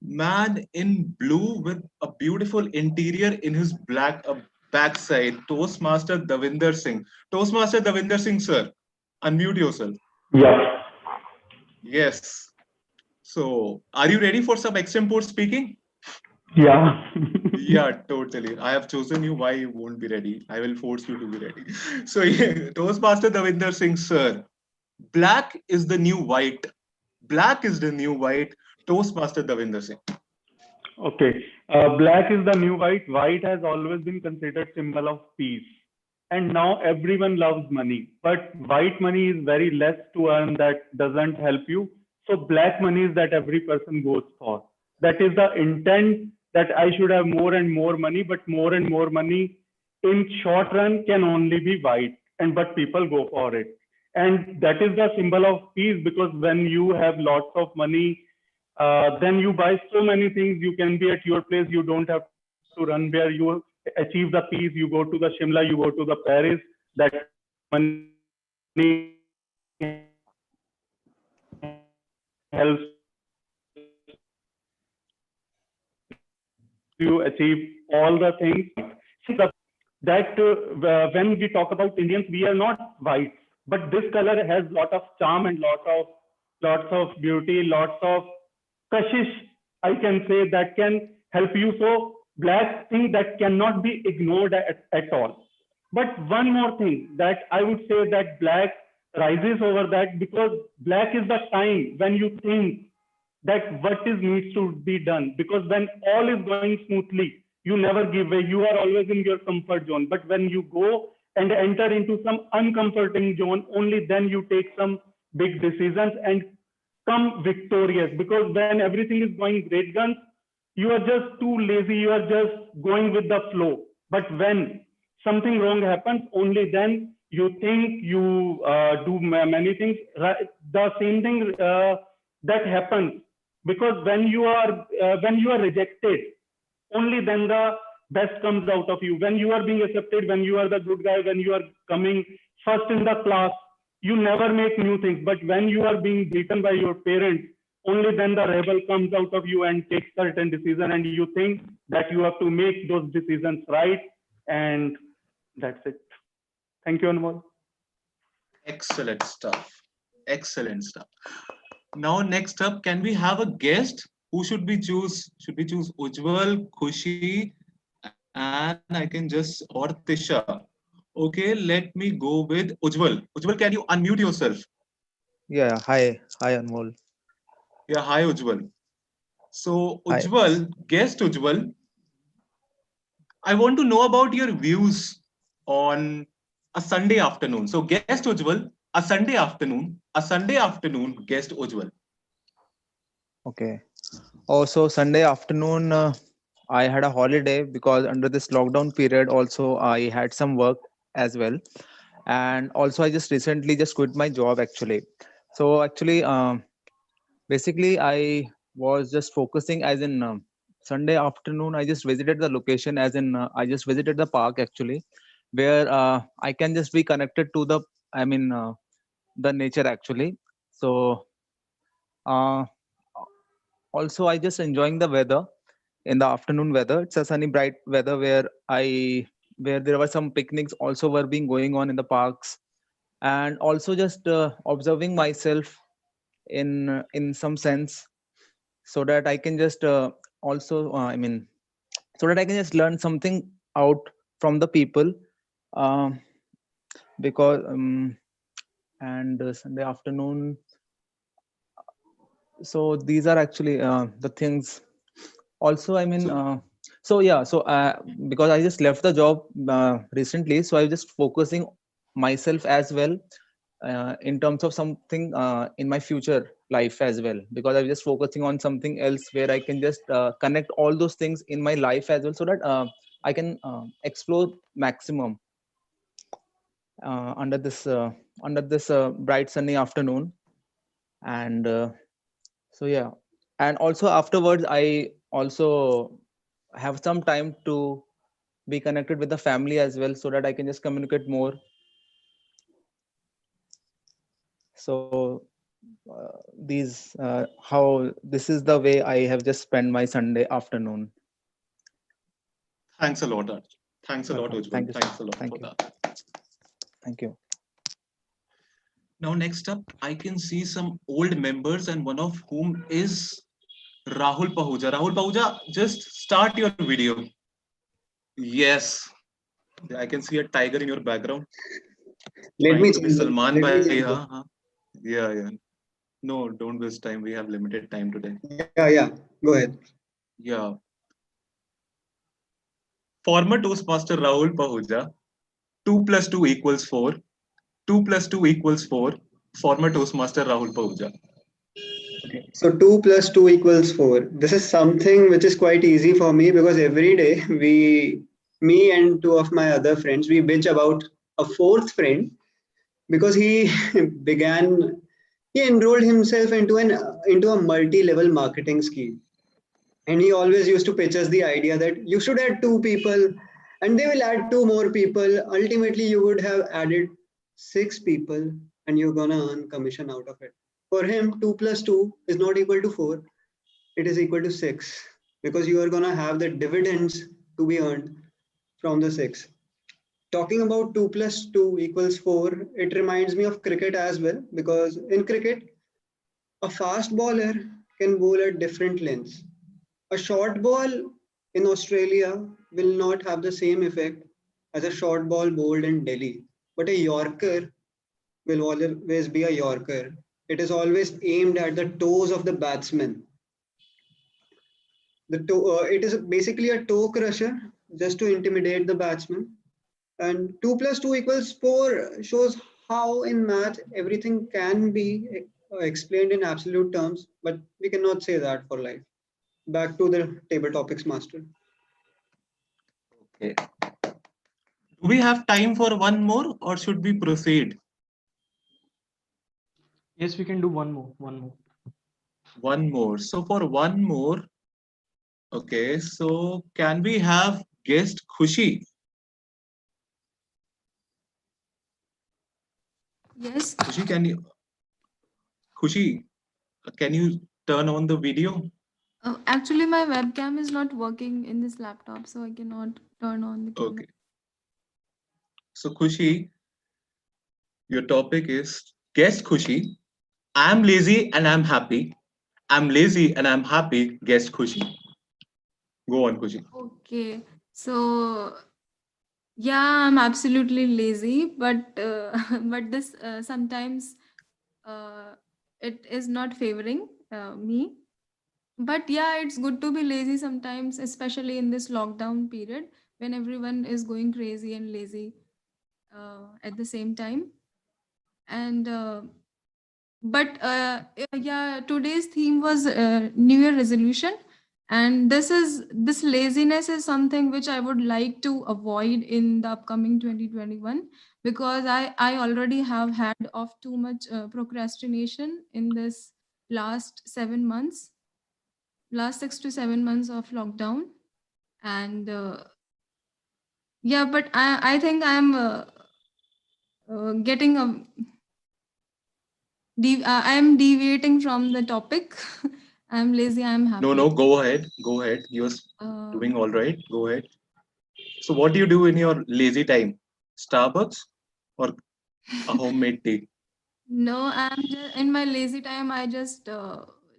man in blue with a beautiful interior in his black backside, Toastmaster Davinder Singh. Toastmaster Davinder Singh, sir, unmute yourself. Yeah. Yes. So are you ready for some extempore speaking? Yeah. Yeah, totally. I have chosen you. Why you won't be ready? I will force you to be ready. So, yeah, Toastmaster Davinder Singh, sir. Black is the new white. Black is the new white. Toastmaster Davinder Singh. Okay. Black is the new white. White has always been considered symbol of peace. And now everyone loves money. But white money is very less to earn, that doesn't help you. So black money is that every person goes for. That is the intent, that I should have more and more money, but more and more money in short run can only be white. and but people go for it. And that is the symbol of peace, because when you have lots of money, then you buy so many things. You can be at your place. You don't have to run where you achieve the peace. You go to the Shimla, you go to the Paris. That money helps you achieve all the things. That when we talk about Indians, we are not white, but this color has lot of charm and lots of beauty, lots of kashish, I can say, that can help you. So black thing that cannot be ignored at all. But one more thing that I would say, that black rises over that, because black is the time when you think that what is needs to be done, because when all is going smoothly, you never give way. You are always in your comfort zone. But when you go and enter into some uncomforting zone, only then you take some big decisions and come victorious. Because when everything is going great guns, you are just too lazy. You are just going with the flow. But when something wrong happens, only then you think, you do many things. The same thing that happens, because when you are rejected, only then the best comes out of you. When you are being accepted, when you are the good guy, when you are coming first in the class, you never make new things. But when you are being beaten by your parents, only then the rebel comes out of you and takes certain decision, and you think that you have to make those decisions right. And that's it. Thank you, Anmol. Excellent stuff. Excellent stuff. Now, next up, can we have a guest? Who should we choose? Should we choose Ujjwal, Khushi, and I can just, or Tisha? Okay, let me go with Ujjwal. Ujjwal, can you unmute yourself? Yeah, hi Anmol. Yeah, hi Ujjwal. So Hi. Ujjwal, guest Ujjwal, I want to know about your views on a Sunday afternoon. So guest Ujjwal, a Sunday afternoon, guest Ujjwal. Okay. Also, Sunday afternoon, I had a holiday because under this lockdown period, also I had some work as well, and also I just recently just quit my job actually. So actually, basically, I was just focusing as in Sunday afternoon. I just visited the location, as in I just visited the park actually, where I can just be connected to the, the nature actually. So. Also, I just enjoying the weather in the afternoon weather. It's a sunny, bright weather where there were some picnics also were being going on in the parks, and also just observing myself in some sense, so that I can just also so that I can just learn something out from the people, because and Sunday afternoon. So these are actually the things. Also, because I just left the job recently, so I'm just focusing myself as well in terms of something in my future life as well, because I'm just focusing on something else where I can just connect all those things in my life as well, so that I can explore maximum under this bright sunny afternoon. And so yeah, and also afterwards I also have some time to be connected with the family as well, so that I can just communicate more. So how this is the way I have just spent my Sunday afternoon. Thanks a lot, Arj. Thanks a lot, Ujjwal. Thank you. Thanks a lot Thank for you. that. Thank you. Now, next up, I can see some old members, and one of whom is Rahul Pahuja. Rahul Pahuja, just start your video. Yes, I can see a tiger in your background. Let me Trying to be change it. Salman Let me bhai, change huh? Huh? Yeah. No, don't waste time. We have limited time today. Yeah. Go ahead. Yeah. Former Toastmaster Rahul Pahuja, 2 + 2 = 4. 2 + 2 = 4. Former Toastmaster Rahul Pahuja. Okay. So 2 + 2 = 4. This is something which is quite easy for me, because every day me and two of my other friends, we bitch about a fourth friend because he he enrolled himself into a multi-level marketing scheme. And he always used to pitch us the idea that you should add 2 people and they will add 2 more people. Ultimately, you would have added 6 people and you're gonna earn commission out of it. For him, 2 plus 2 is not equal to 4. It is equal to 6 because you are gonna have the dividends to be earned from the 6. Talking about 2 plus 2 equals 4, it reminds me of cricket as well, because in cricket, a fast bowler can bowl at different lengths. A short ball in Australia will not have the same effect as a short ball bowled in Delhi, but a Yorker will always be a Yorker. It is always aimed at the toes of the batsman. It is basically a toe crusher just to intimidate the batsman. And 2 plus 2 equals 4 shows how in math everything can be explained in absolute terms, but we cannot say that for life. Back to the table topics master. Okay. Do we have time for one more or should we proceed? Yes, we can do one more. One more. So for one more, okay, so can we have guest Khushi? Yes. Khushi, can you turn on the video? Actually, my webcam is not working in this laptop, so I cannot turn on the camera. Okay. So Khushi, your topic is guess Khushi. I'm lazy and I'm happy. I'm lazy and I'm happy. Guess Khushi. Go on, Khushi. Okay, so yeah, I'm absolutely lazy, but but this sometimes it is not favoring me. But yeah, it's good to be lazy sometimes, especially in this lockdown period when everyone is going crazy and lazy at the same time. And yeah, today's theme was New Year resolution, and this laziness is something which I would like to avoid in the upcoming 2021, because I already have had of too much procrastination in this last 7 months, last 6 to 7 months of lockdown. And yeah, but I think I'm getting a I'm deviating from the topic. I'm lazy, I'm happy. No, go ahead. Go ahead. You're doing all right. Go ahead. So what do you do in your lazy time? Starbucks or a homemade tea? No, I'm just in my lazy time. I just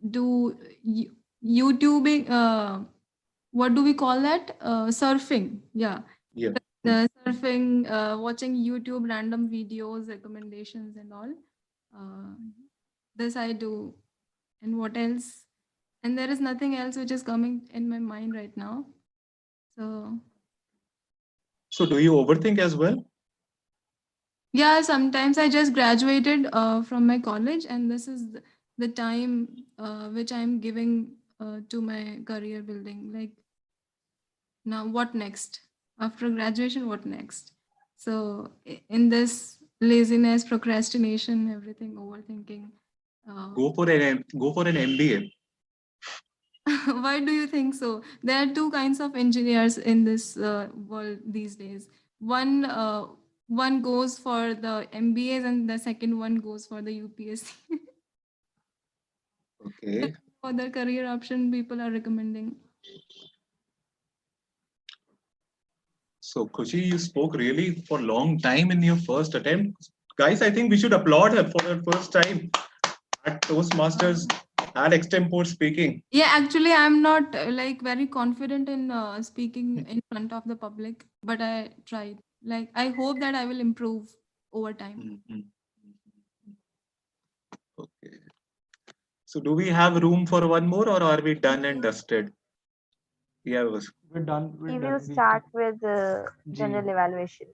do YouTubing. What do we call that? Surfing. Yeah. Yeah. The surfing, watching YouTube random videos, recommendations, and all. This I do. And what else? And there is nothing else which is coming in my mind right now. So do you overthink as well? Yeah, sometimes I just graduated from my college, and this is the time which I'm giving to my career building. Like, now what next? After graduation, what next? So in this laziness, procrastination, everything, overthinking. Go for an MBA. Why do you think so? There are two kinds of engineers in this world these days. One goes for the MBAs and the second one goes for the UPSC. Okay. For the career option people are recommending. So Khushi, you spoke really for a long time in your first attempt. Guys, I think we should applaud her for her first time at Toastmasters at extempore speaking. Yeah, actually, I'm not like very confident in speaking in front of the public, but I tried. Like, I hope that I will improve over time. Okay. So do we have room for one more or are we done and dusted? Yeah, we're done. We will start with general evaluation.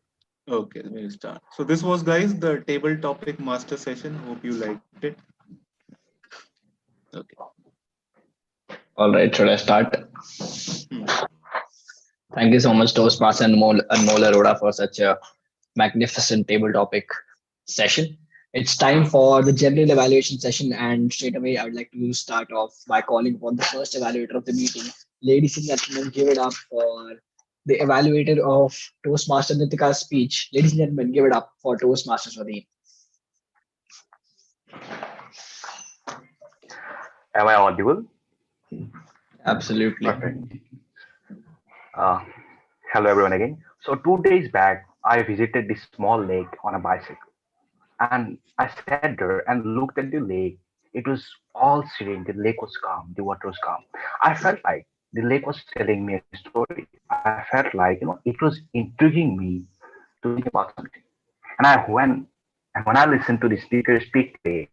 Okay, we'll start. So this was, guys, the table topic master session. Hope you liked it. Okay. All right, should I start? Thank you so much, Toastmaster Anmol Arora, for such a magnificent table topic session. It's time for the general evaluation session, and straight away, I would like to start off by calling upon the first evaluator of the meeting. Ladies and gentlemen, give it up for the evaluator of Toastmaster Nitika's speech. Ladies and gentlemen, give it up for Toastmaster Swadeep. Am I audible? Absolutely. Perfect. Hello everyone again. So 2 days back, I visited this small lake on a bicycle, and I sat there and looked at the lake. It was all serene. The lake was calm. The water was calm. I felt like the lake was telling me a story. I felt like it was intriguing me to think about something. And when I listened to the speaker speak today,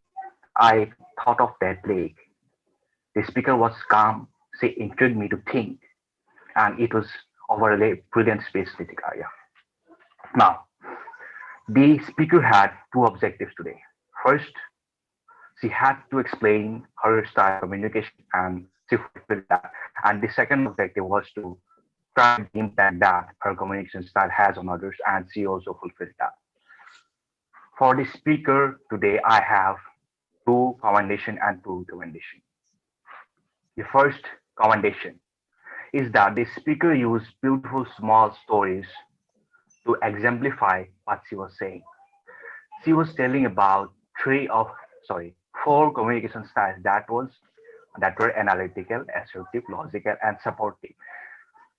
I thought of that lake. The speaker was calm. She intrigued me to think, and it was over a brilliant space critic area. Now, the speaker had two objectives today. First, she had to explain her style of communication, and she fulfilled that. And the second objective was to track the impact that her communication style has on others, and she also fulfilled that. For the speaker today, I have two commendation and two recommendation. The first commendation is that the speaker used beautiful small stories to exemplify what she was saying. She was telling about four communication styles that were analytical, assertive, logical, and supportive.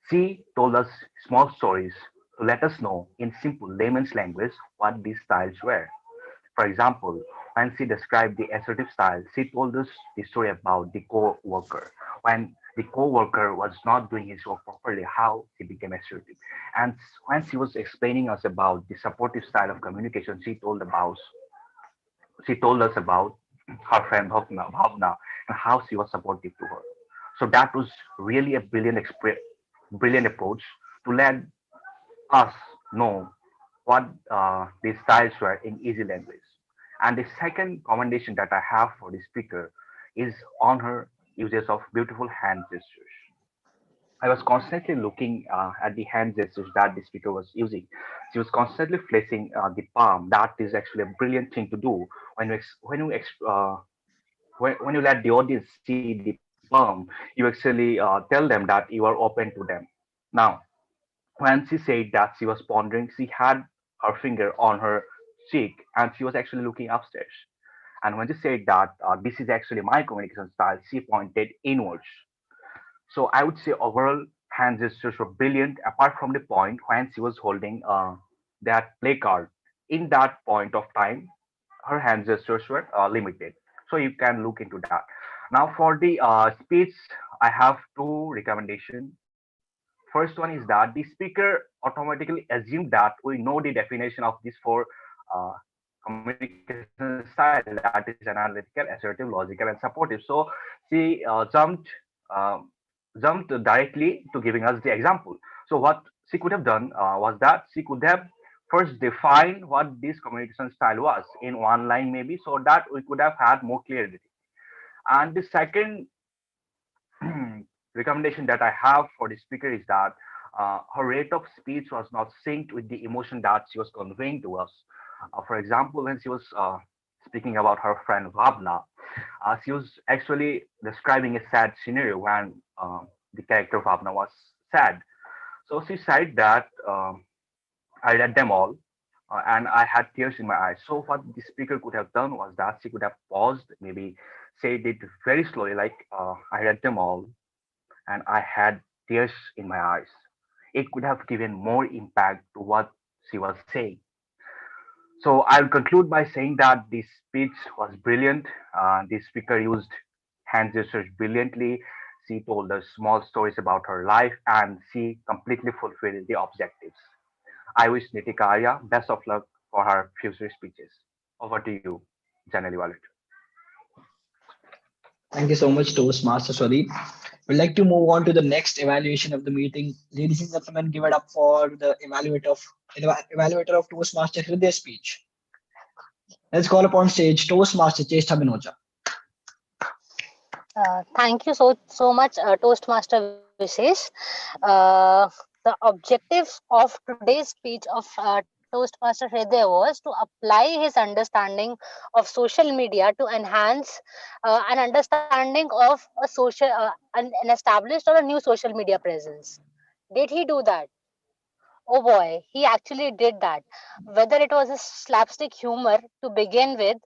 She told us small stories to let us know in simple layman's language what these styles were. For example, when she described the assertive style, she told us the story about the co-worker. When the co-worker was not doing his work properly, how he became assertive. And when she was explaining us about the supportive style of communication, she told us about her friend Bhavna and how she was supportive to her. So that was really a brilliant approach to let us know what these styles were in easy language. And the second commendation that I have for the speaker is on her uses of beautiful hand gestures. I was constantly looking at the hand gestures that the speaker was using. She was constantly flexing the palm. That is actually a brilliant thing to do when when you let the audience see the palm. You actually tell them that you are open to them. Now, when she said that she was pondering, she had her finger on her cheek and she was actually looking upstairs. And when she said that this is actually my communication style, she pointed inwards. So I would say overall hand gestures were brilliant, apart from the point when she was holding that play card. In that point of time, her hand gestures were limited. So you can look into that. Now for the speech, I have two recommendations. First one is that the speaker automatically assumed that we know the definition of these four uh, communication style, that is analytical, assertive, logical, and supportive. So she uh, jumped directly to giving us the example. So what she could have done was that she could have first defined what this communication style was in one line maybe, so that we could have had more clarity. And the second recommendation that I have for the speaker is that her rate of speech was not synced with the emotion that she was conveying to us. For example, when she was speaking about her friend Bhavna, she was actually describing a sad scenario when the character Bhavna was sad. So she said that I read them all and I had tears in my eyes. So what the speaker could have done was that she could have paused, maybe said it very slowly, like I read them all and I had tears in my eyes. It could have given more impact to what she was saying. So I'll conclude by saying that this speech was brilliant. The speaker used hand gestures brilliantly. She told us small stories about her life and she completely fulfilled the objectives. I wish Nitika Arya best of luck for her future speeches. Over to you, Janelle Wallet. Thank you so much, Toastmaster Swadeep. We'd like to move on to the next evaluation of the meeting. Ladies and gentlemen, give it up for the evaluator of Toastmaster Hriday speech. Let's call upon stage Toastmaster Cheshta Binocha. Thank you so much, Toastmaster Vishesh. The objective of today's speech of Toastmaster Hriday was to apply his understanding of social media to enhance an understanding of a social, an established or a new social media presence. Did he do that? Oh boy, he actually did that. Whether it was a slapstick humor to begin with,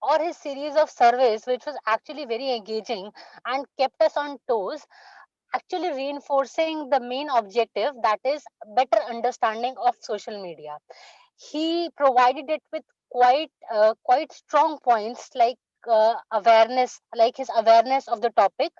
or his series of surveys, which was actually very engaging and kept us on toes, actually reinforcing the main objective, that is better understanding of social media. He provided it with quite strong points like awareness, like his awareness of the topic,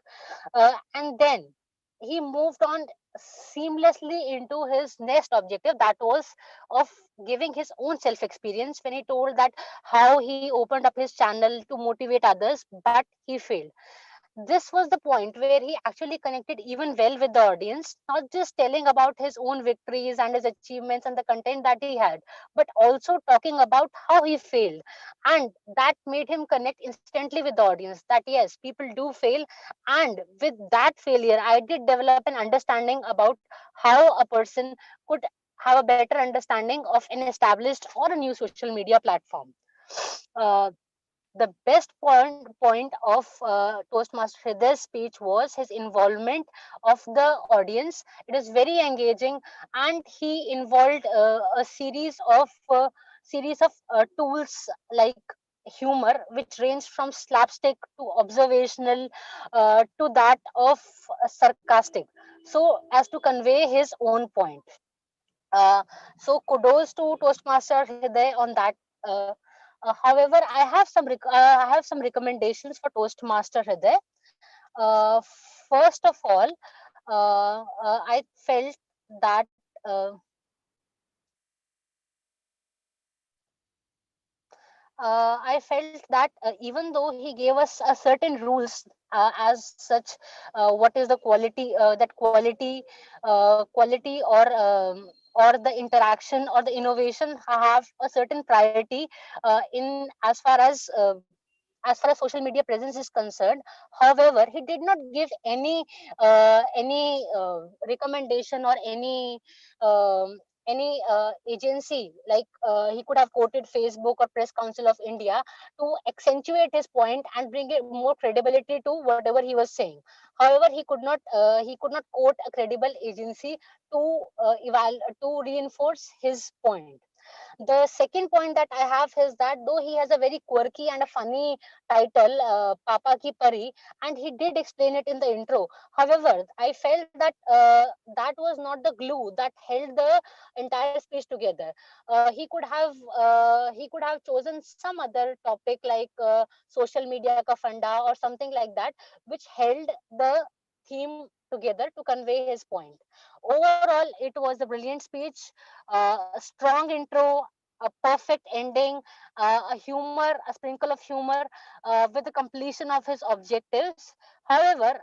and then he moved on seamlessly into his next objective, that was of giving his own self experience, when he told that how he opened up his channel to motivate others, but he failed. This was the point where he actually connected even well with the audience, not just telling about his own victories and his achievements and the content that he had, but also talking about how he failed. And that made him connect instantly with the audience, that yes, people do fail. And with that failure, I did develop an understanding about how a person could have a better understanding of an established or a new social media platform. Uh, the best point of Toastmaster Hriday's speech was his involvement of the audience. It is very engaging, and he involved a series of tools like humor, which ranged from slapstick to observational to that of sarcastic, so as to convey his own point. So kudos to Toastmaster Hriday on that. However, I have some recommendations for Toastmaster Hriday. Uh, First of all, I felt that uh, even though he gave us a certain rules as such, what is the quality, quality or the interaction or the innovation have a certain priority in as far as social media presence is concerned. However, he did not give any recommendation or any agency, like he could have quoted Facebook or Press Council of India to accentuate his point and bring it more credibility to whatever he was saying. However, he could not quote a credible agency to to reinforce his point. The second point that I have is that though he has a very quirky and a funny title, Papa Ki Pari, and he did explain it in the intro. However, I felt that that was not the glue that held the entire speech together. He could have chosen some other topic like social media ka funda or something like that, which held the theme together to convey his point. Overall, it was a brilliant speech, a strong intro, a perfect ending, a sprinkle of humor with the completion of his objectives. However,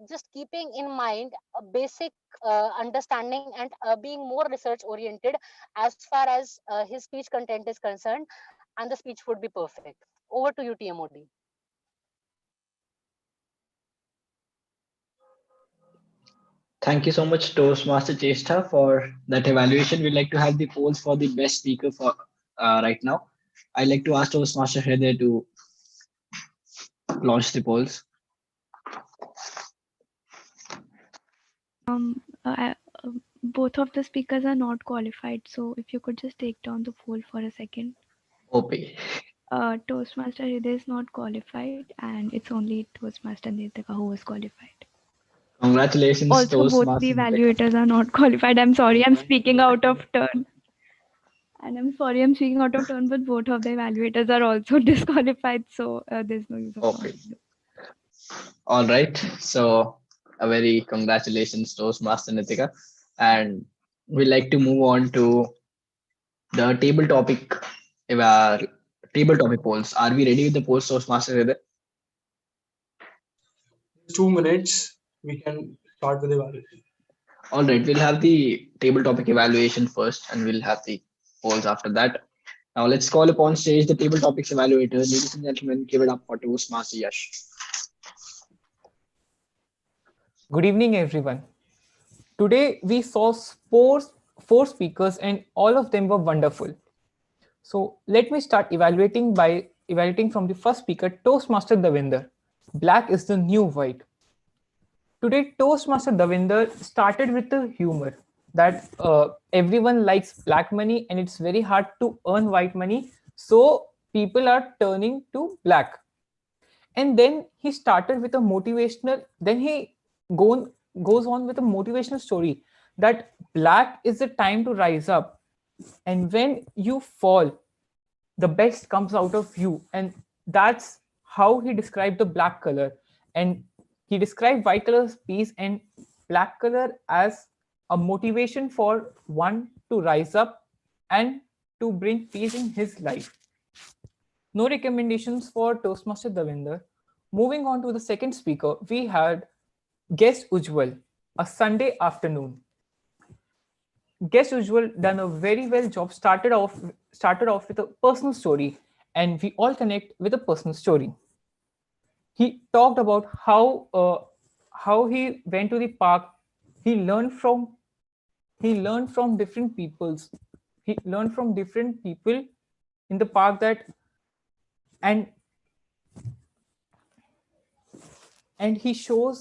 just keeping in mind a basic understanding and being more research oriented as far as his speech content is concerned, and the speech would be perfect. Over to you, TMOD. Thank you so much, Toastmaster Chesta, for that evaluation. We'd like to have the polls for the best speaker for right now. I'd like to ask Toastmaster Hriday to launch the polls. Both of the speakers are not qualified, so if you could just take down the poll for a second. OP. Toastmaster Hriday is not qualified, and it's only Toastmaster Nitika who was qualified. Congratulations, Also, both Toastmaster the Nitika. evaluators are not qualified. I'm sorry, I'm speaking out of turn. And I'm sorry, I'm speaking out of turn, but both of the evaluators are also disqualified, so there's no use of OP. All right. So a very congratulations, Toastmaster Nitika. And we'd like to move on to the table topic polls. Are we ready with the polls, Toastmaster Hriday? 2 minutes. We can start with the evaluation. All right, we'll have the table topic evaluation first, and we'll have the polls after that. Now let's call upon stage the table topics evaluator. Ladies and gentlemen, give it up for Toastmaster Yash. Good evening, everyone. Today we saw four speakers and all of them were wonderful. So let me start evaluating from the first speaker, Toastmaster Davinder. Black is the new white. Today, Toastmaster Davinder started with the humor that everyone likes black money and it's very hard to earn white money. So people are turning to black. And then he started with a motivational, then he goes on with a motivational story that black is the time to rise up. And when you fall, the best comes out of you. And that's how he described the black color. And he described white color as peace and black color as a motivation for one to rise up and to bring peace in his life. No recommendations for Toastmaster Davinder. Moving on to the second speaker, we had Guest Ujjwal, a Sunday afternoon. Guest Ujjwal done a very well job, started off with a personal story, and we all connect with a personal story. He talked about how he went to the park. He learned from different peoples. He learned from different people in the park and he showed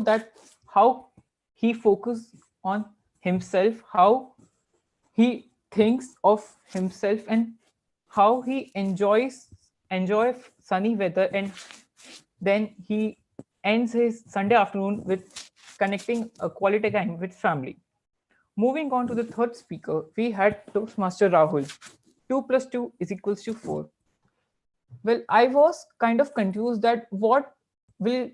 that how he focused on himself, how he thinks of himself, and how he enjoys sunny weather, and then he ends his Sunday afternoon with connecting a quality time with family. Moving on to the third speaker, we had Toastmaster Rahul. 2 + 2 = 4. Well, I was kind of confused that what will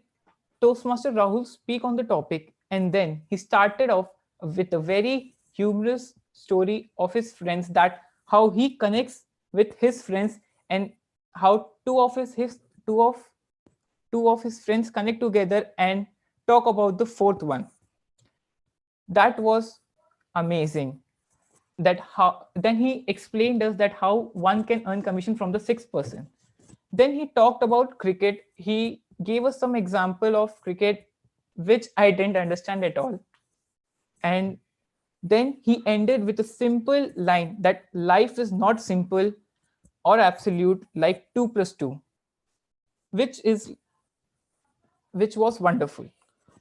Toastmaster Rahul speak on the topic, and then he started off with a very humorous story of his friends, that how he connects with his friends and how two of his friends connect together and talk about the fourth one. That was amazing. Then he explained us that how one can earn commission from the sixth person. Then he talked about cricket. He gave us some example of cricket which I didn't understand at all. And then he ended with a simple line that life is not simple or absolute like 2 + 2, which was wonderful.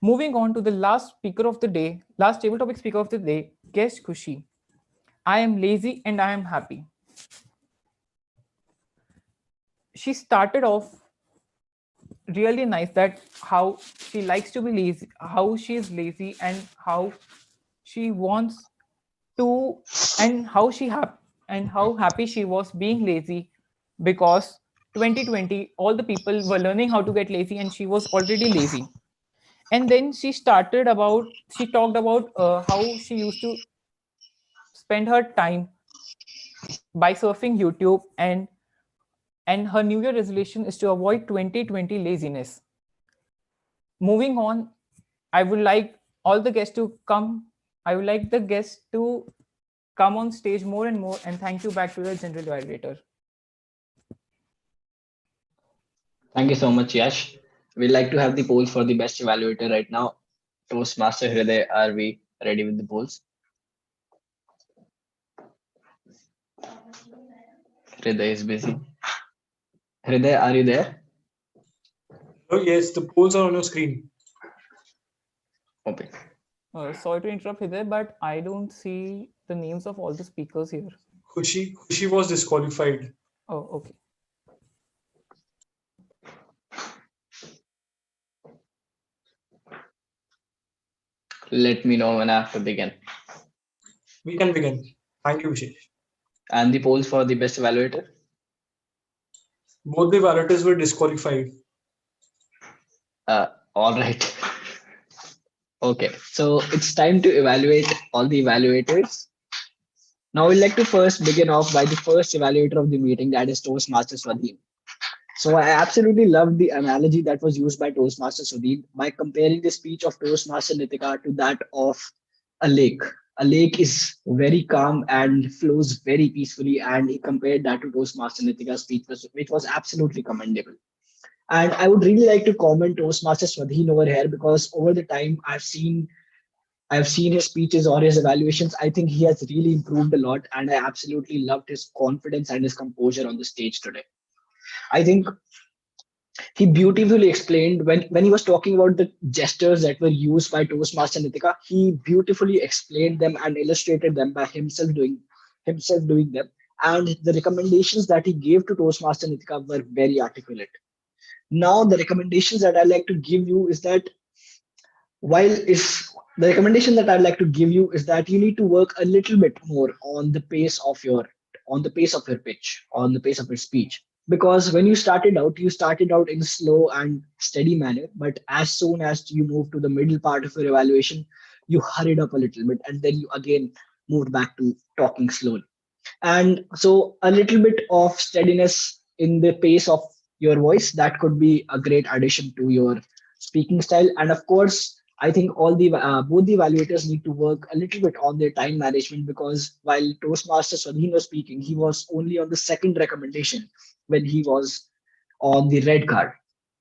Moving on to the last speaker of the day, last table topic speaker of the day, Guest Khushi. I am lazy and I am happy. She started off really nice, that how she likes to be lazy, how she is lazy, and how she wants to, and how happy she was being lazy, because 2020 all the people were learning how to get lazy and she was already lazy. And then she talked about how she used to spend her time by surfing YouTube, and her New Year resolution is to avoid 2020 laziness. Moving on, I would like the guests to come on stage more and more, and thank you back to the general evaluator. Thank you so much, Yash. We'd like to have the polls for the best evaluator right now. Toastmaster Hriday, are we ready with the polls? Hriday is busy. Hriday, are you there? Oh, yes, the polls are on your screen. Okay. Sorry to interrupt, Hriday, but I don't see the names of all the speakers here. Khushi was disqualified. Oh, okay. Let me know when I have to begin. We can begin. Thank you, Vishesh. And the polls for the best evaluator? Both the evaluators were disqualified. All right. Okay, so it's time to evaluate all the evaluators. Now we'd like to first begin off by the first evaluator of the meeting, that is Toastmaster Swadhin. So I absolutely loved the analogy that was used by Toastmaster Swadhin by comparing the speech of Toastmaster Nitika to that of a lake. A lake is very calm and flows very peacefully, and he compared that to Toastmaster Nitika's speech, which was absolutely commendable. And I would really like to comment Toastmaster Swadhin over here, because over the time I've seen I've seen his speeches or his evaluations. I think he has really improved a lot, and I absolutely loved his confidence and his composure on the stage today. I think he beautifully explained when he was talking about the gestures that were used by Toastmaster Nitika. He beautifully explained them and illustrated them by himself doing them. And the recommendations that he gave to Toastmaster Nitika were very articulate. Now, the recommendations that I like to give you is that while is the recommendation that I'd like to give you is that you need to work a little bit more on the pace of your pitch, on the pace of your speech. Because when you started out in a slow and steady manner, but as soon as you move to the middle part of your evaluation, you hurried up a little bit and then you again moved back to talking slowly. And so a little bit of steadiness in the pace of your voice, that could be a great addition to your speaking style. And of course, I think all the both the evaluators need to work a little bit on their time management, because while Toastmaster Swadhin was speaking, he was only on the second recommendation when he was on the red card.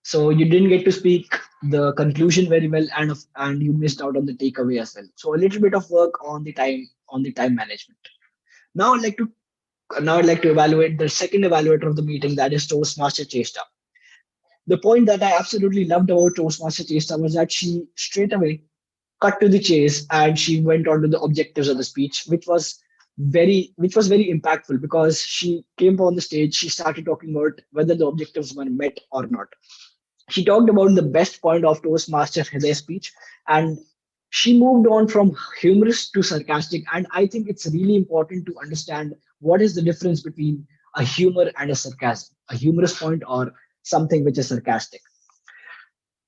So you didn't get to speak the conclusion very well, and you missed out on the takeaway as well. So a little bit of work on the time management. Now I'd like to evaluate the second evaluator of the meeting, that is Toastmaster Chesta. The point that I absolutely loved about Toastmaster Chesta was that she straight away cut to the chase and she went on to the objectives of the speech, which was very impactful, because she came on the stage, she started talking about whether the objectives were met or not. She talked about the best point of Toastmaster Hriday's speech, and she moved on from humorous to sarcastic. And I think it's really important to understand what is the difference between a humor and a sarcasm, a humorous point or something which is sarcastic.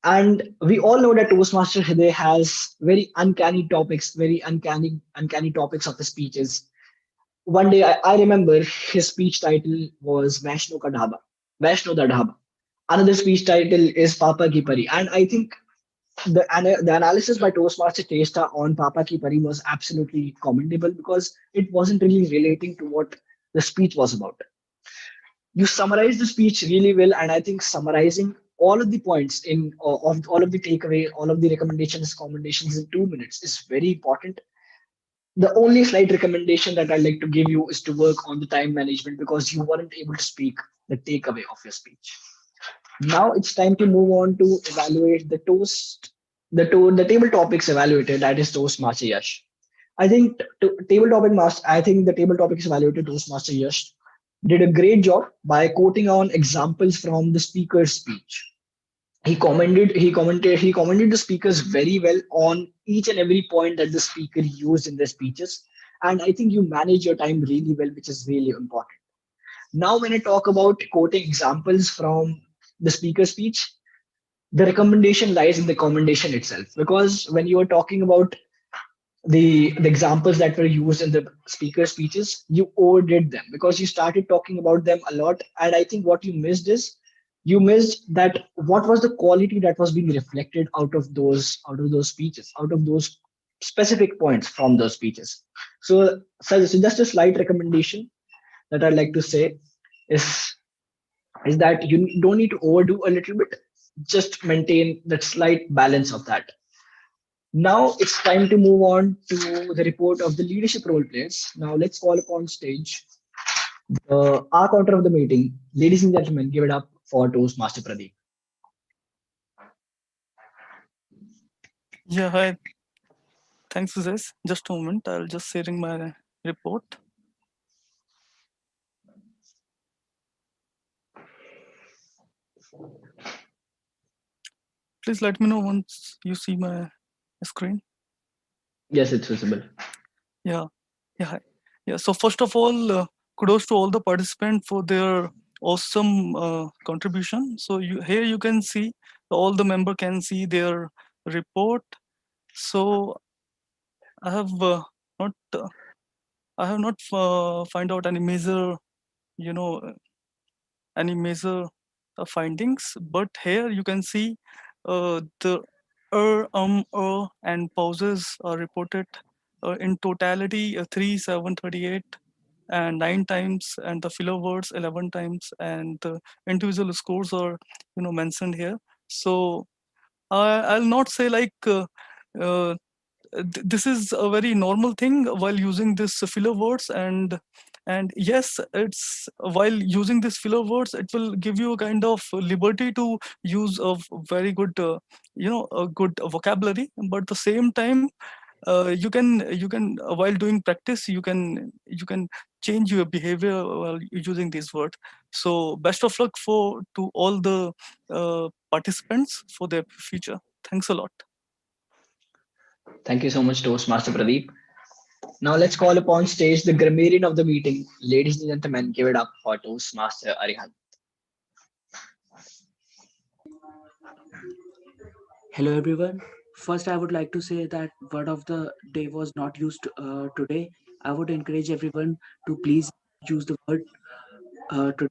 And we all know that Toastmaster Hriday has very uncanny topics, very uncanny topics of the speeches. One day, I remember his speech title was Vaishno Ka Dhaba, Vaishno Da Dhaba. Another speech title is Papa Ki Pari. And I think the analysis by Toastmaster Testa on Papa Ki Pari was absolutely commendable, because it wasn't really relating to what the speech was about. You summarized the speech really well, and I think summarizing all of the points of all of the takeaway, all of the commendations in 2 minutes is very important. The only slight recommendation that I'd like to give you is to work on the time management, because you weren't able to speak the takeaway of your speech. Now it's time to move on to evaluate the table topics evaluated, that is Toastmaster Yash. I think the table topics evaluated Toastmaster Yash did a great job by quoting on examples from the speaker's speech. He commended the speakers very well on each and every point that the speaker used in their speeches. And I think you manage your time really well, which is really important. Now, when I talk about quoting examples from the speaker's speech, the recommendation lies in the commendation itself. Because when you are talking about the examples that were used in the speaker speeches, you overdid them because you started talking about them a lot. And I think what you missed that what was the quality that was being reflected out of those speeches, out of those specific points from those speeches. So just a slight recommendation that I'd like to say is that you don't need to overdo a little bit, just maintain that slight balance of that. Now it's time to move on to the report of the leadership role players. Now let's call upon stage our counter of the meeting. Ladies and gentlemen, give it up for Toastmaster Pradeep. Yeah, hi. Thanks, Suzesh. Just a moment. I'll just sharing my report. Please let me know once you see my screen. Yes, it's visible. Yeah. Hi. Yeah. So first of all, kudos to all the participants for their awesome contribution. So here you can see all the member can see their report. So I have not find out any major, any major findings, but here you can see the and pauses are reported in totality 3, 7, 38 and 9 times, and the filler words 11 times, and the individual scores are mentioned here. So I'll not say like this is a very normal thing while using this filler words, and yes, it's while using this filler words, it will give you a kind of liberty to use a very good a good vocabulary, but at the same time you can while doing practice you can change your behavior while using these words. So best of luck to all the participants for their future. Thanks a lot. Thank you so much, Toastmaster Pradeep. Now let's call upon stage the grammarian of the meeting. Ladies and gentlemen, give it up for Toastmaster Arihant. Hello everyone. First, I would like to say that word of the day was not used today. I would encourage everyone to please use the word to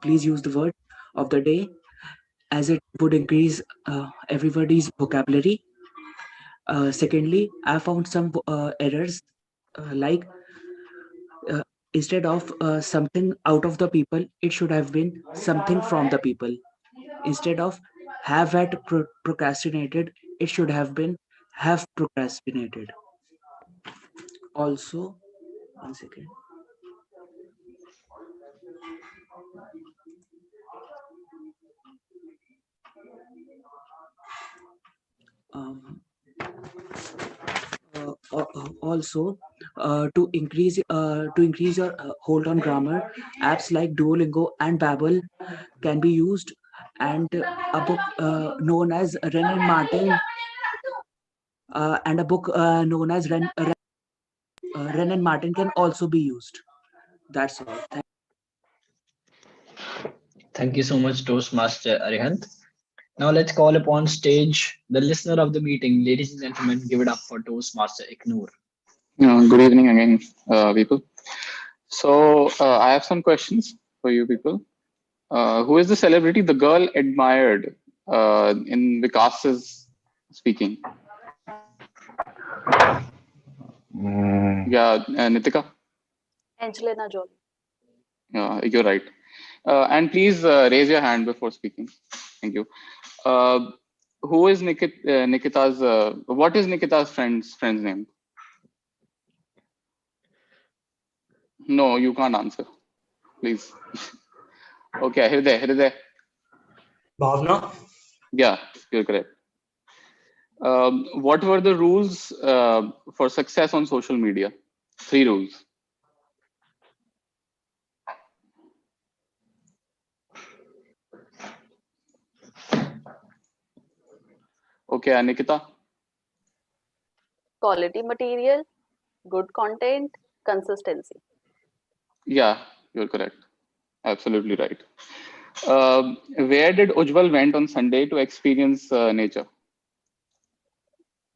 please use the word of the day, as it would increase everybody's vocabulary. Secondly, I found some errors like instead of something out of the people, it should have been something from the people. Instead of have had procrastinated, it should have been have procrastinated. Also, one second. Um, Also, to increase your hold on grammar, apps like Duolingo and Babbel can be used, and a book known as Ren and Martin and a book known as Ren and Martin can also be used. That's all. Thank you so much, Toastmaster Arihant. Now let's call upon stage the listener of the meeting. Ladies and gentlemen, give it up for Toastmaster Ignore. Good evening again, people. So I have some questions for you people. Who is the celebrity the girl admired in Vikas's speaking? Yeah, Nitika? Angelina Jolie. You're right. And please raise your hand before speaking. Thank you. Who is Nikita's? What is Nikita's friend's name? No, you can't answer. Please. Okay, Hriday. Bhavna. Yeah, you're correct. What were the rules for success on social media? 3 rules. Okay, Nikita. Quality material, good content, consistency. Yeah, you're correct. Absolutely right. Where did Ujjwal went on Sunday to experience nature?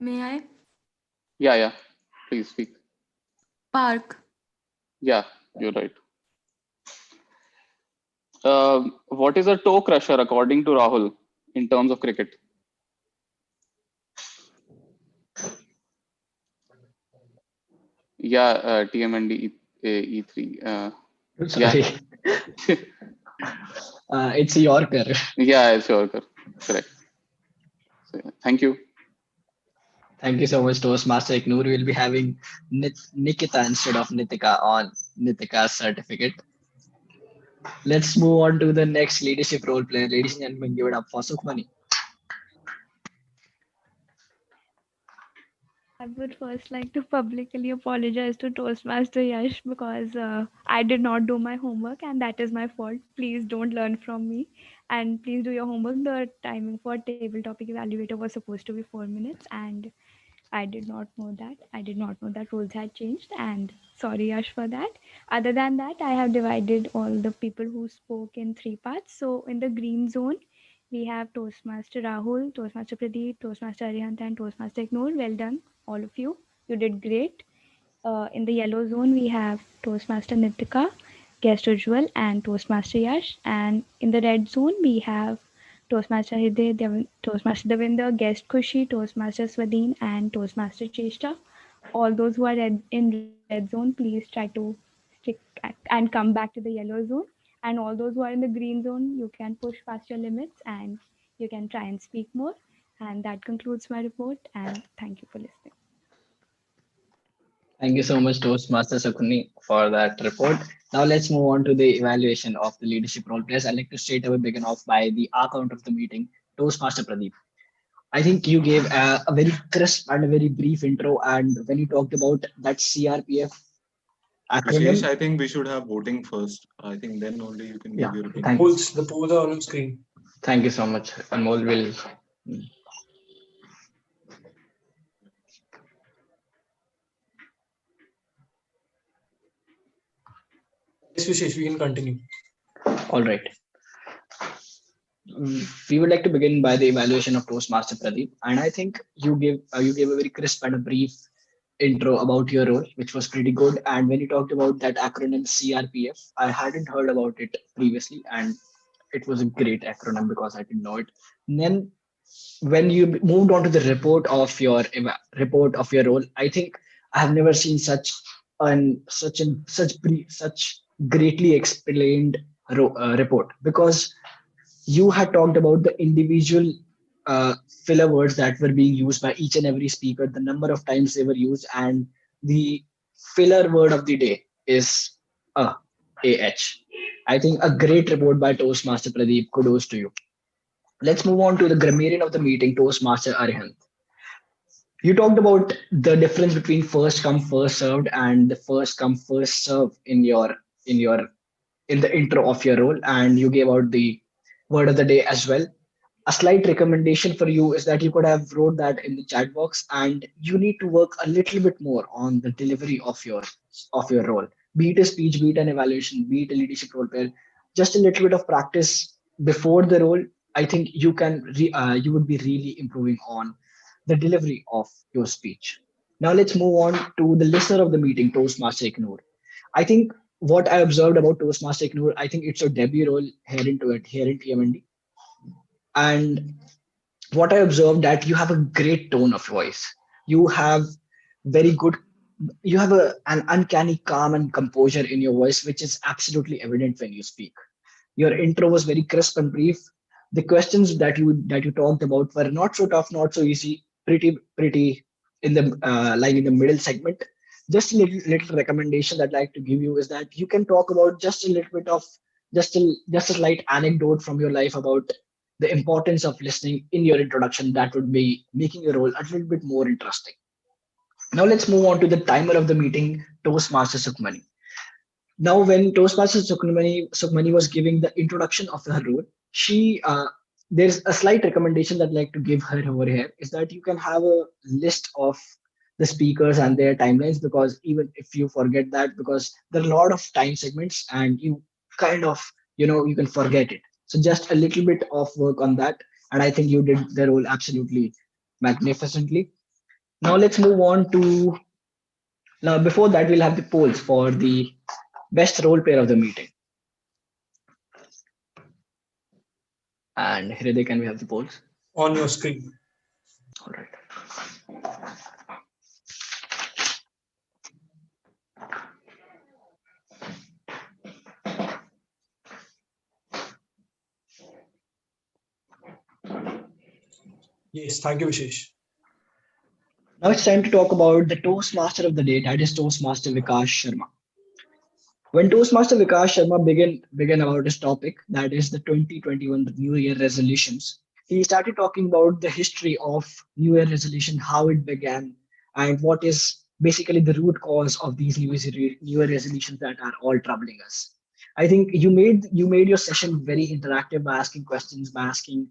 May I? Yeah. Please speak. Park. Yeah, you're right. What is a toe crusher according to Rahul in terms of cricket? Yeah, TMND E3. Sorry. It's a Yorker. Yeah, it's Yorker. Correct. So, thank you. Thank you so much, Toastmaster Ignore. We'll be having Nikita instead of Nitika on Nitika's certificate. Let's move on to the next leadership role player. Ladies and gentlemen, give it up for Sukhmani. I would first like to publicly apologize to Toastmaster Yash because I did not do my homework and that is my fault. Please don't learn from me and please do your homework. The timing for table topic evaluator was supposed to be 4 minutes and I did not know that. I did not know that rules had changed and sorry Yash for that. Other than that, I have divided all the people who spoke in 3 parts. So in the green zone, we have Toastmaster Rahul, Toastmaster Pradeep, Toastmaster Arihant and Toastmaster Ignore. Well done, all of you. You did great. In the yellow zone, we have Toastmaster Nitika, Guest Ujjwal and Toastmaster Yash. And in the red zone, we have Toastmaster Hriday, Toastmaster Davinder, Guest Kushi, Toastmaster Swadeen and Toastmaster Cheshta. All those who are in red zone, please try to stick and come back to the yellow zone. And all those who are in the green zone, you can push past your limits and you can try and speak more. And that concludes my report. And thank you for listening. Thank you so much, Toastmaster Sukhni, for that report. Now let's move on to the evaluation of the leadership role players. I'd like to straight away begin off by the account of the meeting, Toastmaster Pradeep. I think you gave a very crisp and a very brief intro, and when you talked about that CRPF Vishesh, acronym, I think we should have voting first. I think then only you can yeah, give your opinion. thank Polls, the polls are on screen. Thank you so much. Anmol will. Yes, Vishesh, we can continue. All right. We would like to begin by the evaluation of Toastmaster Pradeep, and I think you gave a very crisp and a brief intro about your role, which was pretty good. And when you talked about that acronym CRPF, I hadn't heard about it previously, and it was a great acronym because I didn't know it. And then when you moved on to the report of your role, I think I have never seen such greatly explained report, because you had talked about the individual filler words that were being used by each and every speaker, the number of times they were used, and the filler word of the day is ah. I think a great report by Toastmaster Pradeep. Kudos to you. Let's move on to the grammarian of the meeting, Toastmaster Arihant. You talked about the difference between first come first served and the first come first serve in your in the intro of your role, and you gave out the word of the day as well. A slight recommendation for you is that you could have wrote that in the chat box, and you need to work a little bit more on the delivery of your role, be it a speech, be it an evaluation, be it a leadership role player. Just a little bit of practice before the role, I think you would be really improving on the delivery of your speech. Now let's move on to the listener of the meeting, Toastmaster Ignore. I think what I observed about Toastmaster Ignore, I think it's your debut role here in TMND. And what I observed that you have a great tone of voice. You have very good, you have an uncanny calm and composure in your voice, which is absolutely evident when you speak. Your intro was very crisp and brief. The questions that you talked about were not so tough, not so easy, pretty in the like in the middle segment. Just a little recommendation that I'd like to give you is that you can talk about just a little bit of just a slight anecdote from your life about the importance of listening in your introduction. That would be making your role a little bit more interesting. Now let's move on to the timer of the meeting, Toastmaster Sukhmani. Now, when Toastmaster Sukhmani was giving the introduction of her role, there's a slight recommendation that I'd like to give her over here is that you can have a list of the speakers and their timelines, because even if you forget that, because there are a lot of time segments and you kind of, you can forget it. So just a little bit of work on that. And I think you did the role absolutely magnificently. Now let's move on to, now before that, we'll have the polls for the best role player of the meeting. And Hriday, can we have the polls? On your screen. All right. Yes, thank you, Vishesh. Now it's time to talk about the Toastmaster of the day, that is Toastmaster Vikash Sharma. When Toastmaster Vikash Sharma began about his topic, that is the 2021 New Year resolutions, he started talking about the history of New Year resolution, how it began, and what is basically the root cause of these New Year resolutions that are all troubling us. I think you made your session very interactive by asking questions, by asking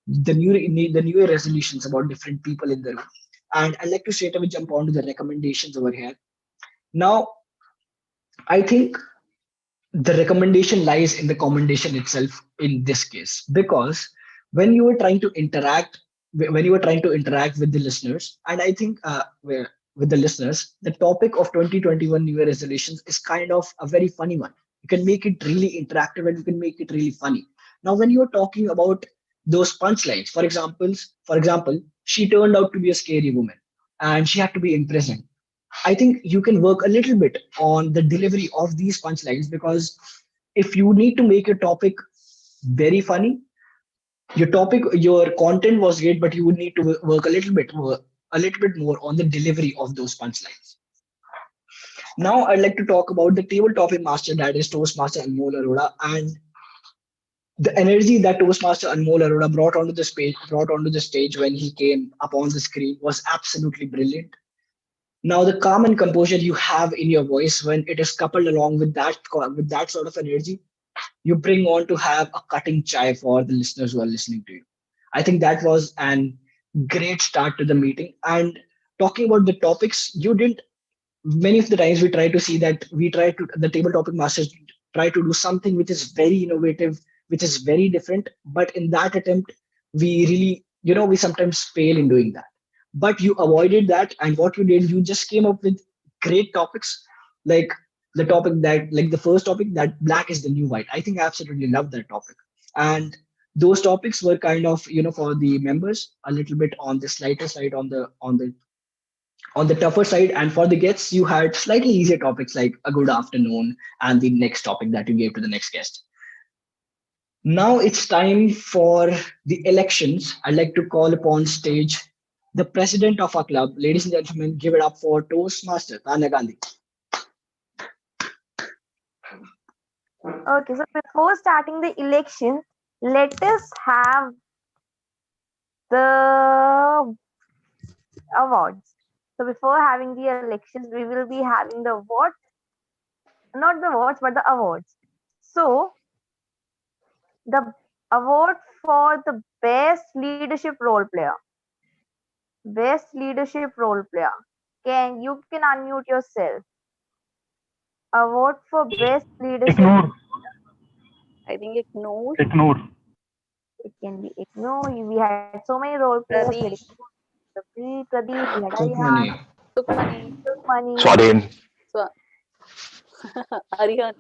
the New Year resolutions about different people in the room. And I'd like to straight away jump on to the recommendations over here. Now, I think the recommendation lies in the commendation itself in this case, because when you were trying to interact with the listeners, and I think with the listeners, the topic of 2021 New Year resolutions is kind of a very funny one. You can make it really interactive and you can make it really funny. Now, when you're talking about those punchlines, for example, she turned out to be a scary woman and she had to be imprisoned. I think you can work a little bit on the delivery of these punchlines, because if you need to make your topic very funny, your content was great, but you would need to work a little bit more on the delivery of those punchlines. Now I'd like to talk about the table topic master, that is Toastmaster Anmol Arora, and the energy that Toastmaster Anmol Arora brought onto the stage when he came upon the screen was absolutely brilliant. Now the calm and composure you have in your voice, when it is coupled along with that sort of energy, you bring on to have a cutting chai for the listeners who are listening to you. I think that was an great start to the meeting. And talking about the topics, you didn't. Many of the times we try to the table topic masters try to do something which is very innovative, which is very different. But in that attempt, we really, we sometimes fail in doing that. But you avoided that, and what you did, you just came up with great topics, like the first topic, that black is the new white. I think I absolutely love that topic. And those topics were kind of, for the members, a little bit on the lighter side, on the tougher side, and for the guests you had slightly easier topics like a good afternoon and the next topic that you gave to the next guest. Now it's time for the elections. I'd like to call upon stage the president of our club. Ladies and gentlemen, give it up for Toastmaster Tanya Gandhi. Okay, so before starting the election, let us have the awards. So before having the elections, we will be having the what? Not the awards, but the awards. So the award for the best leadership role player. Best leadership role player. You can unmute yourself. Award for best leadership. Ignore. I think ignore. Ignore. It can be ignore. We had so many role players. Pradeep, we had Aryan, Sukhmani, Swadhin. Aryan.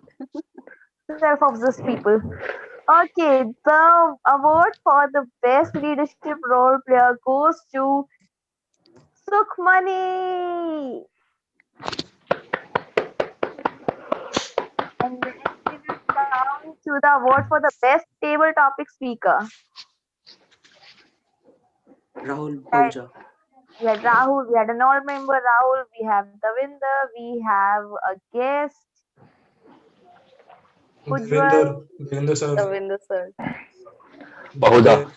Self-obsessed people. Okay, the award for the best leadership role player goes to Sukhmani. And then we will come to the award for the best table topic speaker. Rahul Pulja. We had Rahul, we had an all member Rahul, we have Davinder, we have a guest. Devinder sir. Davinder sir. Bahuda.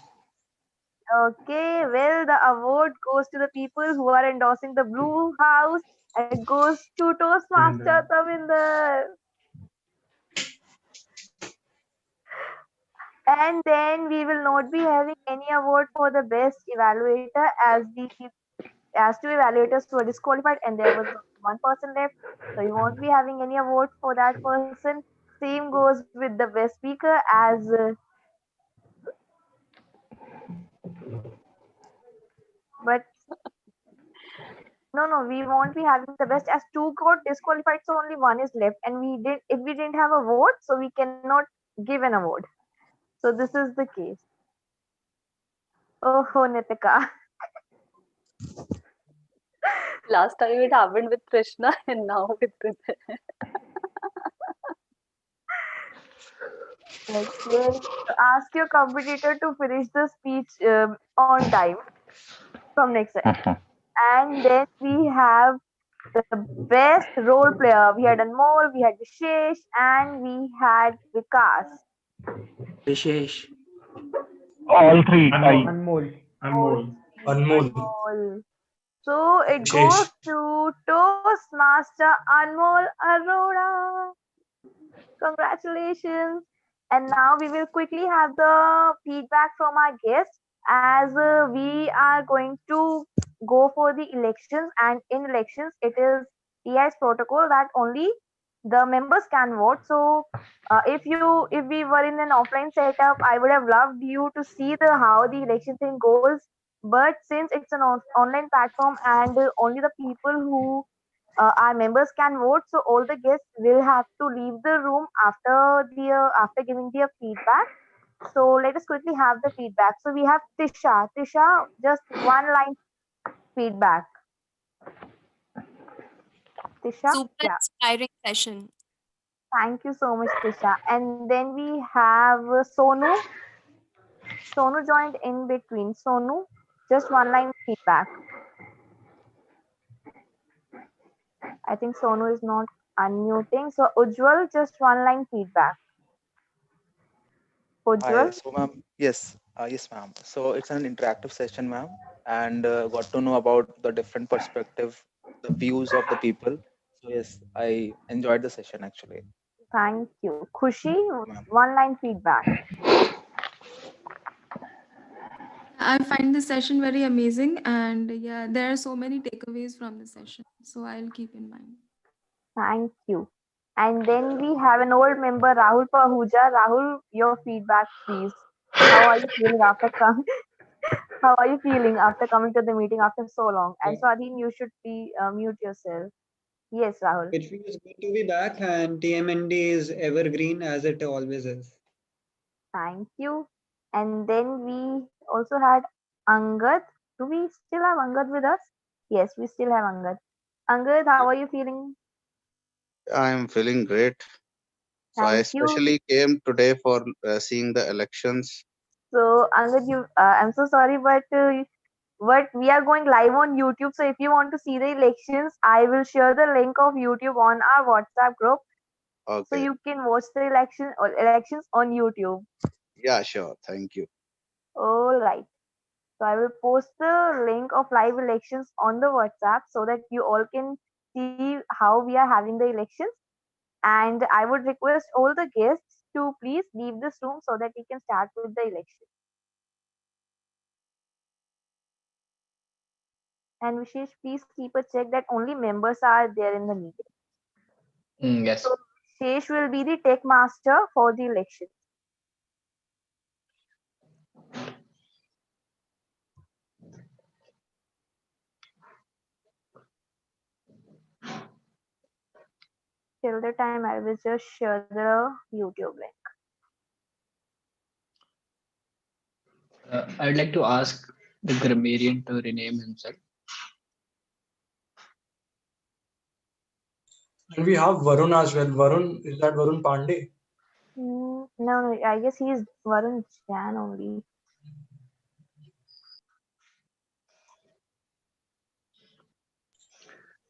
Okay, well, the award goes to the people who are endorsing the Blue House. It goes to Toastmaster Davinder. And then we will not be having any award for the best evaluator, as two evaluators were disqualified and there was one person left. So you won't be having any award for that person. Same goes with the best speaker, as but no, we won't be having the best, as two got disqualified, so only one is left. And if we didn't have a vote, so we cannot give an award. So this is the case. Oh, Nitika. Last time it happened with Krishna and now with Ridhir. Okay. Ask your competitor to finish the speech on time from next time. And then we have the best role player. We had Anmol, we had Vishesh, and we had Vikas. Vishesh. All three. Anmol. So it goes to Toastmaster Anmol Arora. Congratulations. And now we will quickly have the feedback from our guests, as we are going to go for the elections. And in elections, it is TI's protocol that only the members can vote. So if we were in an offline setup, I would have loved you to see how the election thing goes. But since it's an online platform and only the people who our members can vote, so all the guests will have to leave the room after giving their feedback. So let us quickly have the feedback. So we have Tisha. Tisha, just one line feedback. Tisha? Super inspiring session. Thank you so much, Tisha. And then we have Sonu. Sonu joined in between. Sonu, just one line feedback. I think Sonu is not unmuting. So Ujjwal, just one line feedback. Hi, Ujjwal. so ma'am, yes, ma'am. So it's an interactive session, ma'am, and got to know about the different perspective, the views of the people. So yes, I enjoyed the session actually. Thank you. Khushi, Ma'am. one line feedback. I find this session very amazing, and yeah, there are so many takeaways from the session. So I'll keep in mind. Thank you. And then we have an old member, Rahul Pahuja. Rahul, your feedback, please. How are you feeling after How are you feeling after coming to the meeting after so long? And Swadhin, you should be mute yourself. Yes, Rahul. It feels good to be back, and TMND is evergreen as it always is. Thank you. And then we also had Angad. Do we still have Angad with us? Yes, we still have Angad. Angad, how are you feeling? I'm feeling great. So I Thank you. especially came today for seeing the elections. So, Angad, I'm so sorry, but we are going live on YouTube. So, if you want to see the elections, I will share the link of YouTube on our WhatsApp group, so Okay. you can watch the elections on YouTube. Yeah, sure. Thank you. All right. So, I will post the link of live elections on the WhatsApp so that you all can see how we are having the elections. And I would request all the guests to please leave this room so that we can start with the election. And Vishesh, please keep a check that only members are there in the meeting. Yes. So Vishesh will be the tech master for the election. Till the time, I will just share the YouTube link. I'd like to ask the grammarian to rename himself. And we have Varun as well. Varun, is that Varun Pandey? No, I guess he is Varun Jan only.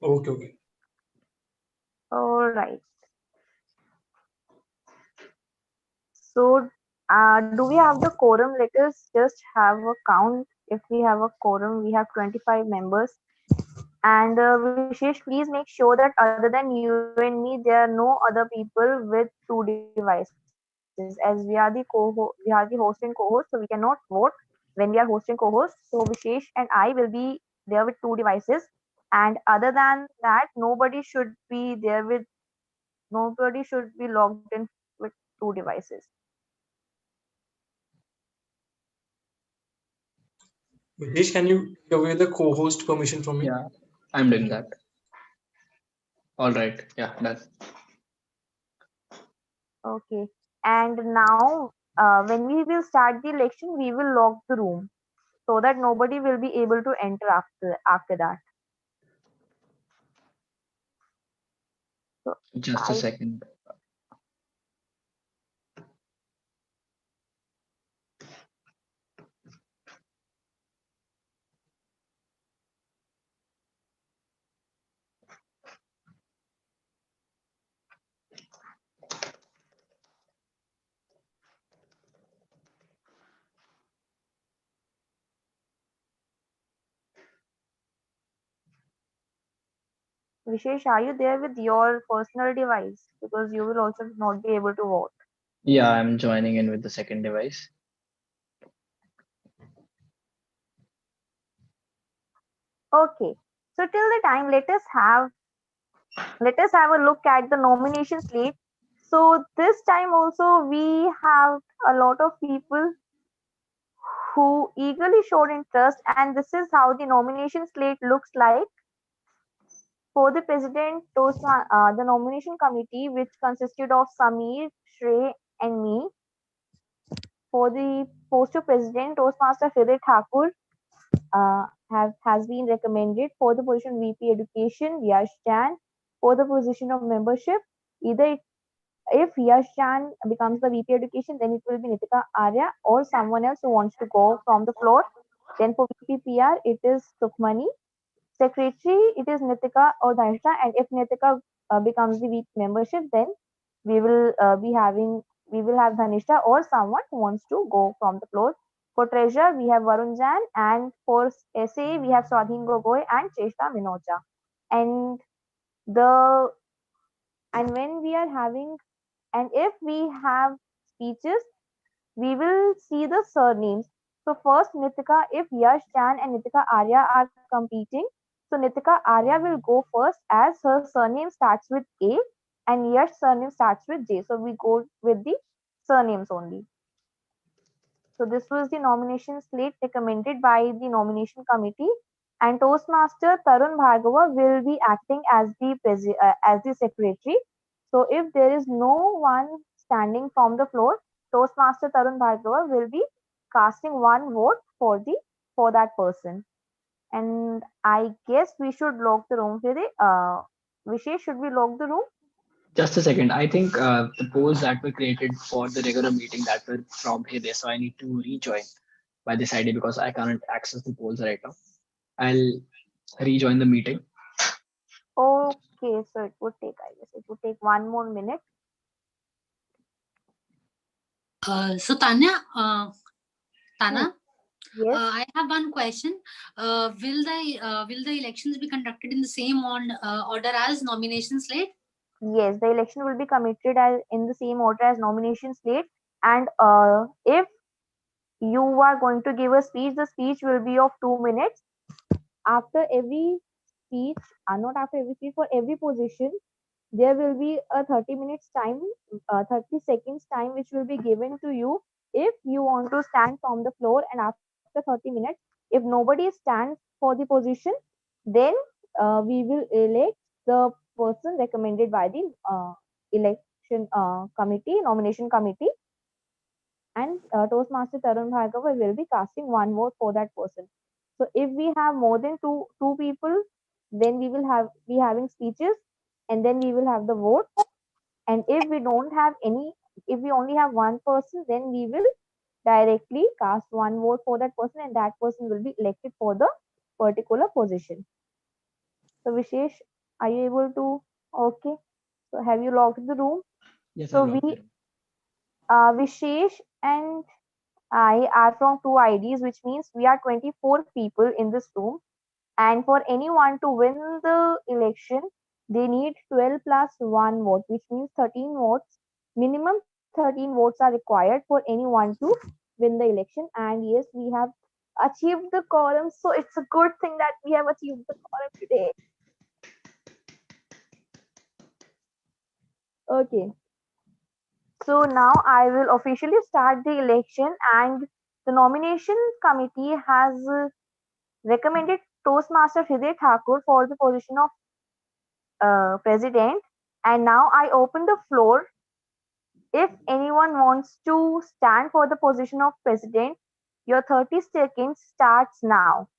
Okay. All right. So, do we have the quorum? Let us just have a count. If we have a quorum, we have 25 members. And Vishesh, please make sure that other than you and me, there are no other people with 2 devices. As we are the host and co-host, so we cannot vote when we are host and co-host. So Vishesh and I will be there with 2 devices. And other than that, nobody should be logged in with 2 devices. Vijesh, can you take away the co-host permission from me? Yeah, I'm doing that. All right. Yeah, done. Okay. And now, when we will start the election, we will lock the room so that nobody will be able to enter after that. So Just a second. Vishesh, are you there with your personal device? Because you will also not be able to vote. Yeah, I'm joining in with the second device. Okay. So till the time, let us have a look at the nomination slate. So this time also we have a lot of people who eagerly showed interest, and this is how the nomination slate looks like. For the president, the nomination committee, which consisted of Samir, Shrey, and me. For the post of president, Toastmaster Hriday Thakur has been recommended. For the position VP Education, Yash Chan. For the position of membership, if Yash Chan becomes the VP Education, then it will be Nitika Arya or someone else who wants to go from the floor. Then for VP PR, it is Sukhmani. Secretary, it is Nitika or Dhanisha, and if Nitika becomes the VP membership, then we will we will have Dhanisha or someone who wants to go from the floor. For treasurer, we have Varun Jan, and for SA, we have Swadhin Gogoi and Cheshta Minocha. And the and when we are having and if we have speeches, we will see the surnames. So first, Nitika, if Yash Jan and Nitika Arya are competing, so Nitika Arya will go first as her surname starts with A and Yash surname starts with J. So we go with the surnames only. So this was the nomination slate recommended by the nomination committee, and Toastmaster Tarun Bhargava will be acting as the secretary. So if there is no one standing from the floor, Toastmaster Tarun Bhargava will be casting one vote for that person. And I guess we should lock the room. Vishesh, should we lock the room? Just a second. I think the polls that were created for the regular meeting that were from Hide, so I need to rejoin by this ID because I can't access the polls right now. I'll rejoin the meeting. Okay, so it would take, I guess, it would take 1 more minute. So Tanya, Tana, Yes. I have one question. Will the elections be conducted in the same order as nomination slate? Yes, the election will be committed as in the same order as nomination slate. And if you are going to give a speech, the speech will be of 2 minutes. After every speech, not after every speech, for every position, there will be a 30 minutes time, 30 seconds time, which will be given to you if you want to stand from the floor. And after 30 minutes, if nobody stands for the position, then we will elect the person recommended by the election committee, nomination committee, and Toastmaster Tarun Bhargava will be casting one vote for that person. So if we have more than two people, then we will be having speeches, and then we will have the vote. And if we don't have any, if we only have one person, then we will directly cast one vote for that person, and that person will be elected for the particular position. So Vishesh, are you able to? Okay. So have you locked the room? Yes, So I logged it. Vishesh and I are from two IDs, which means we are 24 people in this room. And for anyone to win the election, they need 12 plus 1 vote, which means 13 votes. Minimum 13 votes are required for anyone to win the election. And yes, we have achieved the quorum. So it's a good thing that we have achieved the quorum today. Okay. So now I will officially start the election, and the nomination committee has recommended Toastmaster Hriday Thakur for the position of president. And now I open the floor. If anyone wants to stand for the position of president, your 30 seconds starts now.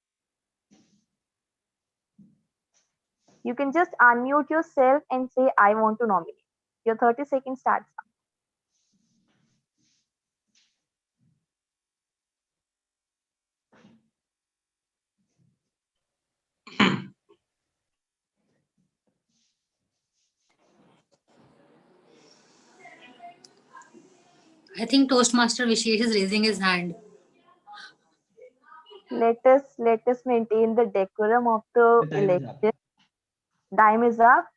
You can just unmute yourself and say, I want to nominate. Your 30 seconds starts now. I think Toastmaster Vishesh is raising his hand. Let us maintain the decorum of the election. Time is up.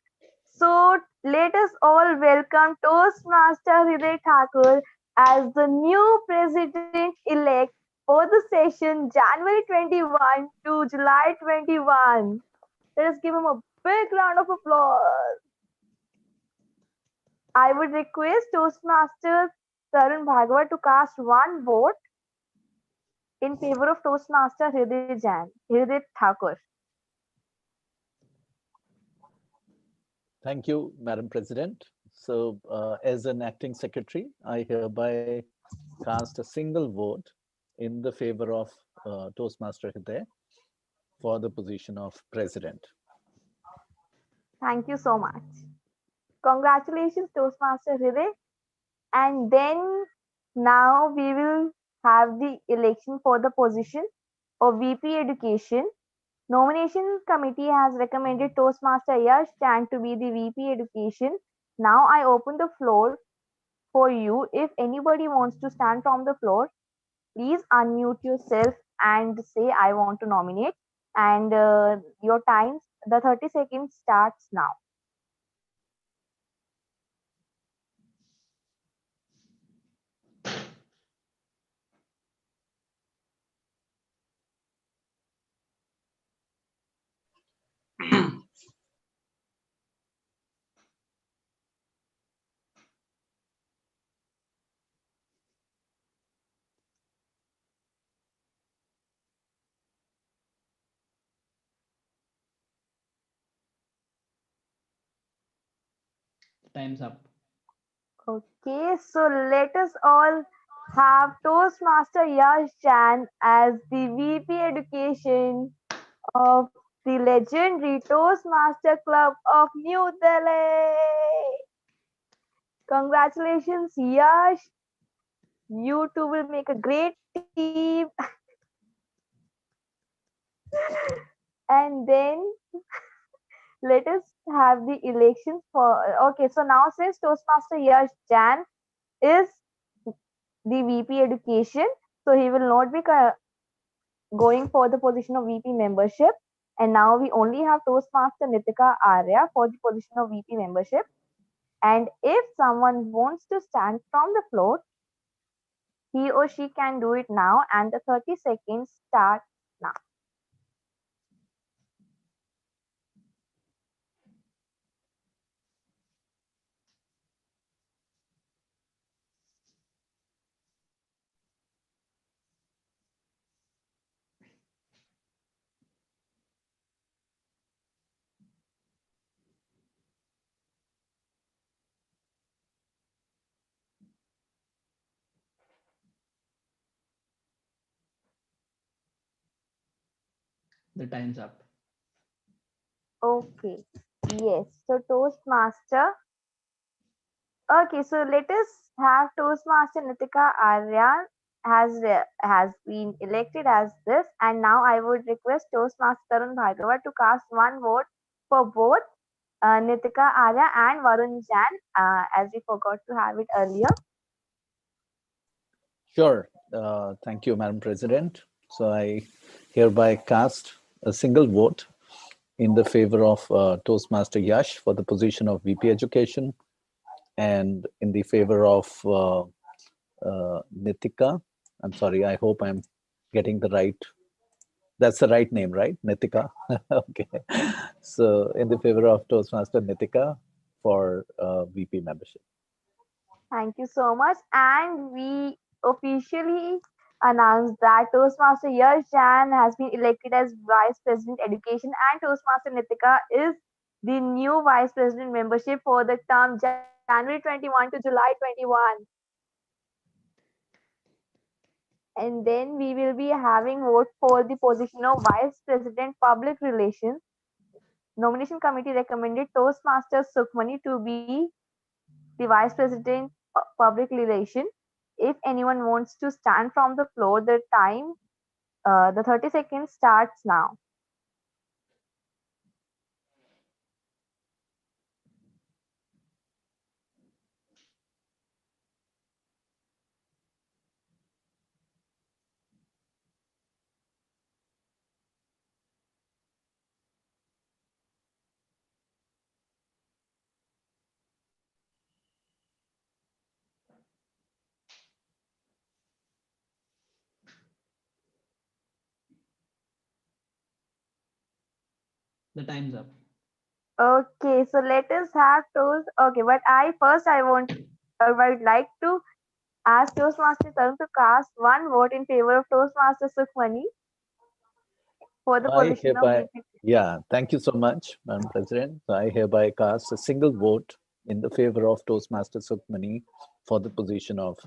So let us all welcome Toastmaster Hriday Thakur as the new president-elect for the session January 21 to July 21. Let us give him a big round of applause. I would request Toastmaster Tarun Bhargava to cast one vote in favor of Toastmaster Hriday Thakur. Thank you, Madam President. So as an acting secretary, I hereby cast a single vote in the favor of Toastmaster Hriday for the position of president. Thank you so much. Congratulations, Toastmaster Hriday. And then now we will have the election for the position of VP Education. Nomination committee has recommended Toastmaster Yash Chan to be the VP Education. Now I open the floor for you. If anybody wants to stand from the floor, please unmute yourself and say I want to nominate. And your time, the 30 seconds starts now. Time's up. Okay, so let us all have Toastmaster Yash Chan as the VP Education of the legendary Toastmaster Club of New Delhi. Congratulations, Yash. You two will make a great team. And then let us have the elections for. Okay, so now since Toastmaster Yash Chan is the VP Education, so he will not be going for the position of VP membership. And now we only have Toastmaster Nitika Arya for the position of VP membership. And if someone wants to stand from the floor, he or she can do it now, and the 30 seconds start now. The time's up. Okay, yes. So Toastmaster. Okay, so let us have Toastmaster Nitika Arya has been elected as this, and now I would request Toastmaster Tarun Bhargava to cast one vote for both Nitika Arya and Varun Jan, as we forgot to have it earlier. Sure. Thank you, Madam President. So I hereby cast a single vote in the favor of Toastmaster Yash for the position of VP Education, and in the favor of Nitika. I'm sorry, I hope I'm getting the right. That's the right name, right? Nitika. Okay. So in the favor of Toastmaster Nitika for VP membership. Thank you so much. And we officially announced that Toastmaster Yash Jan has been elected as Vice President Education, and Toastmaster Nitika is the new Vice President membership for the term January 21 to July 21. And then we will be having vote for the position of Vice President Public Relations. Nomination committee recommended Toastmaster Sukhmani to be the Vice President Public Relations. If anyone wants to stand from the floor, the time, the 30 seconds starts now. The time's up. Okay, so let us have toast. Okay, but I would like to ask Toastmaster Tarun to cast one vote in favor of Toastmaster Sukhmani for the I position of hereby, VP. yeah, thank you so much, Madam President. I hereby cast a single vote in the favor of Toastmaster Sukhmani for the position of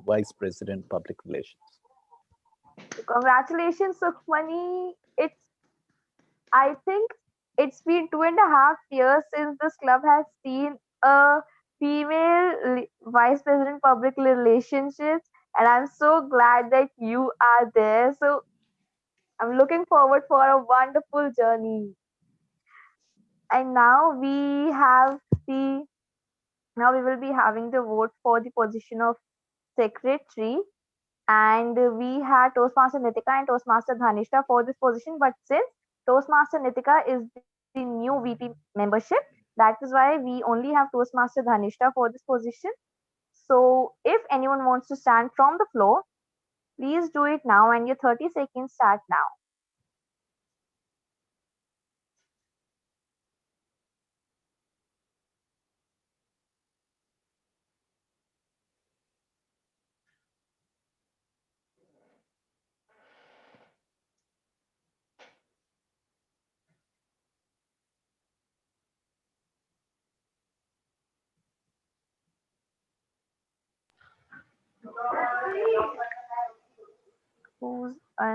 Vice President Public Relations. Congratulations, Sukhmani. I think it's been 2.5 years since this club has seen a female vice president public relationships, and I'm so glad that you are there. So I'm looking forward for a wonderful journey. And now we will be having the vote for the position of secretary. And we had Toastmaster Nitika and Toastmaster Dhanishta for this position. But since Toastmaster Nitika is the new VP membership, that is why we only have Toastmaster Dhanishta for this position. So if anyone wants to stand from the floor, please do it now, and your 30 seconds start now.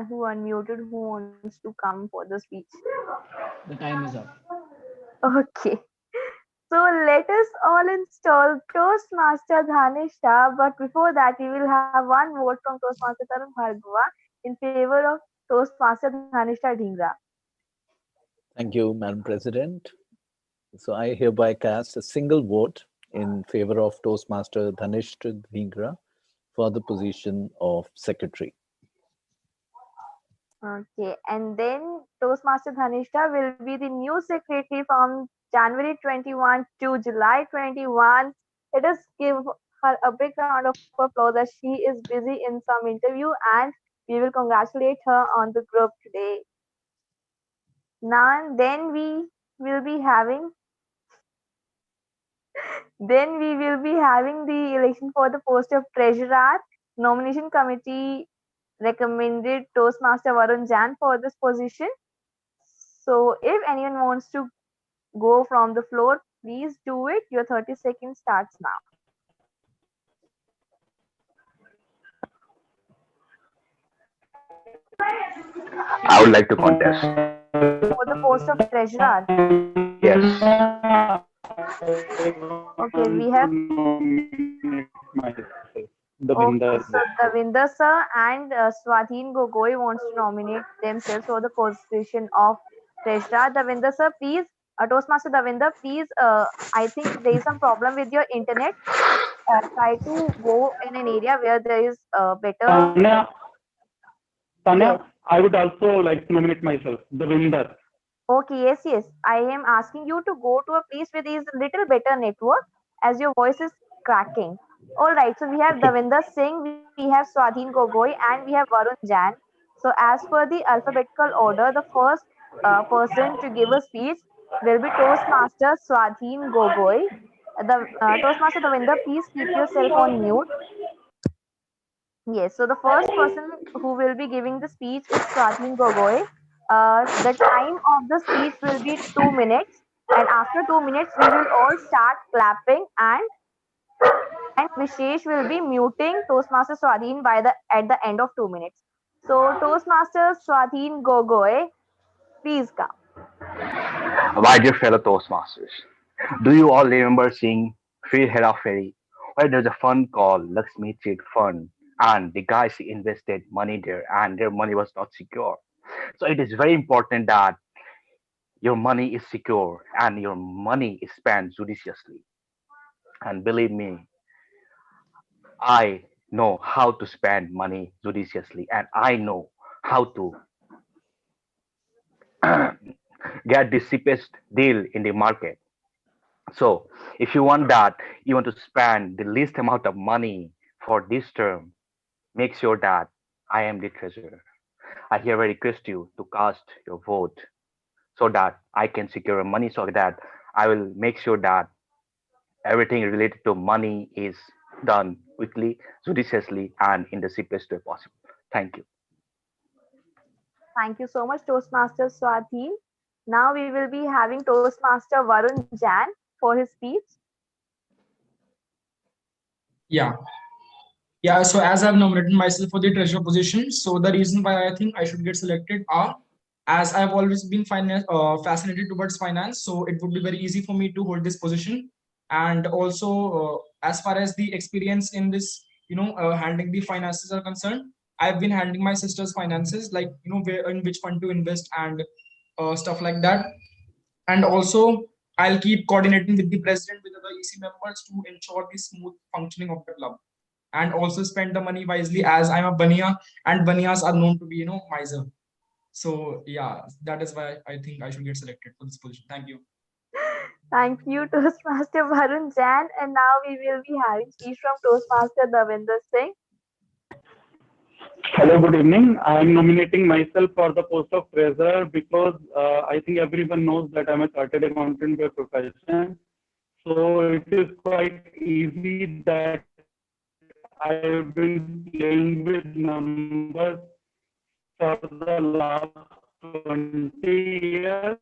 Who unmuted, who wants to come for the speech? The time is up. Okay. So let us all install Toastmaster Dhanishta, but before that, we will have one vote from Toastmaster Tarun Bhargava in favor of Toastmaster Dhanishta Dhingra. Thank you, Madam President. So I hereby cast a single vote in favor of Toastmaster Dhanishta Dhingra for the position of secretary. Okay, and then Toastmaster Dhanishta will be the new secretary from January 21 to July 21. Let us give her a big round of applause as she is busy in some interview, and we will congratulate her on the group today. Now, then we will be having the election for the post of treasurer. Nomination committee recommended Toastmaster Varun Jan for this position. So if anyone wants to go from the floor, please do it. Your 30 seconds starts now. I would like to contest. For the post of treasurer. Yes. Okay, we have Davinder. so Davinder sir and Swadhin Gogoi wants to nominate themselves for the position of treasurer. Davinder sir, please, Toastmaster Davinder, please, I think there is some problem with your internet. Try to go in an area where there is better. Tanya, I would also like to nominate myself, Davinder. Okay, yes. I am asking you to go to a place where there is a little better network as your voice is cracking. All right, so we have Davinder Singh, we have Swadhin Gogoi, and we have Varun Jan. So as per the alphabetical order, the first person to give a speech will be Toastmaster Swadhin Gogoi. The Toastmaster Davinder, please keep yourself on mute. Yes, so the first person who will be giving the speech is Swadhin Gogoi. The time of the speech will be 2 minutes, and after 2 minutes, we will all start clapping, and Vishesh will be muting Toastmaster Swadhin at the end of 2 minutes. So Toastmaster Swadhin Gogoi, please come. My dear fellow Toastmasters, do you all remember seeing Fir Hera Ferry, where there's a fund called Lakshmi Cheat Fund, and the guys invested money there, and their money was not secure. So it is very important that your money is secure and your money is spent judiciously. And believe me, I know how to spend money judiciously, and I know how to get the cheapest deal in the market. So if you want that, you want to spend the least amount of money for this term, make sure that I am the treasurer. I hereby request you to cast your vote so that I can secure money, so that I will make sure that everything related to money is done quickly, judiciously, and in the cheapest way possible. Thank you. Thank you so much, Toastmaster Swadhin. Now we will be having Toastmaster Varun Jan for his speech. Yeah. So as I've nominated myself for the treasurer position, so the reason why I think I should get selected are, as I've always been fascinated towards finance, so it would be very easy for me to hold this position. And also, as far as the experience in this, handling the finances are concerned, I've been handling my sister's finances, like where in which fund to invest and stuff like that. And also, I'll keep coordinating with the president, with other EC members to ensure the smooth functioning of the club, and also spend the money wisely, as I'm a Bania, and Banias are known to be miser. So yeah, that is why I think I should get selected for this position. Thank you. Thank you, Toastmaster Varun Jain. And now we will be having speech from Toastmaster Davinder Singh. Hello, good evening. I am nominating myself for the post of treasurer because I think everyone knows that I'm a chartered accountant by profession. So it is quite easy that I've been playing with numbers for the last 20 years.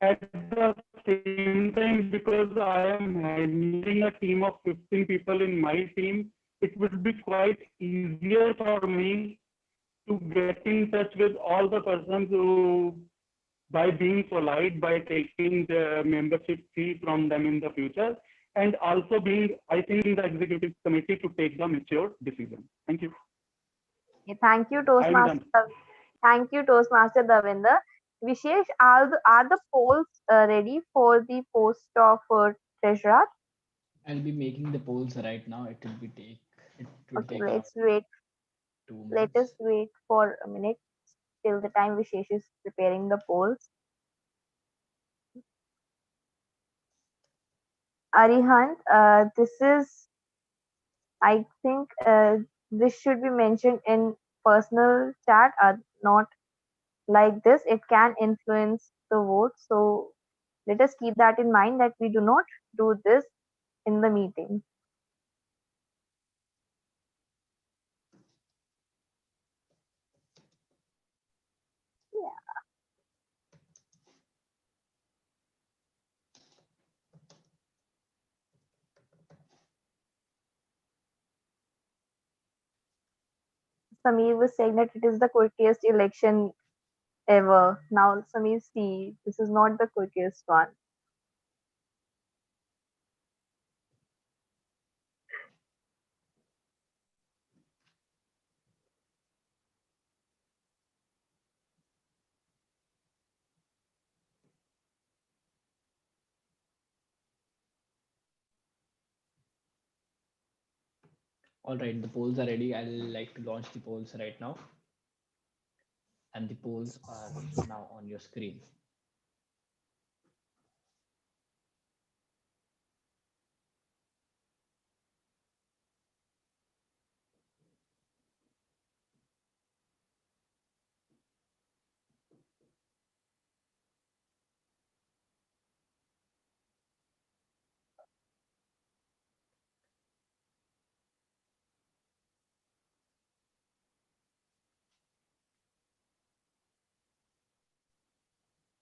At the same time, because I am handling a team of 15 people in my team, it would be quite easier for me to get in touch with all the persons who, by being polite, by taking the membership fee from them in the future, and also being, I think, in the executive committee to take the mature decision. Thank you. Okay, thank you, I'm Toastmaster. done. Thank you, Toastmaster Davinder. Vishesh, are the polls ready for the post of treasurer? I'll be making the polls right now. It will take Okay, around let's wait. 2 Let minutes. us wait for a minute till the time Vishesh is preparing the polls. Arihant, this is, I think, this should be mentioned in personal chat, not like this. It can influence the vote. So let us keep that in mind that we do not do this in the meeting. Sameer was saying that it is the quickest election ever. Now, Sameer, see, this is not the quickest one. All right, the polls are ready. I'll like to launch the polls right now. And the polls are now on your screen.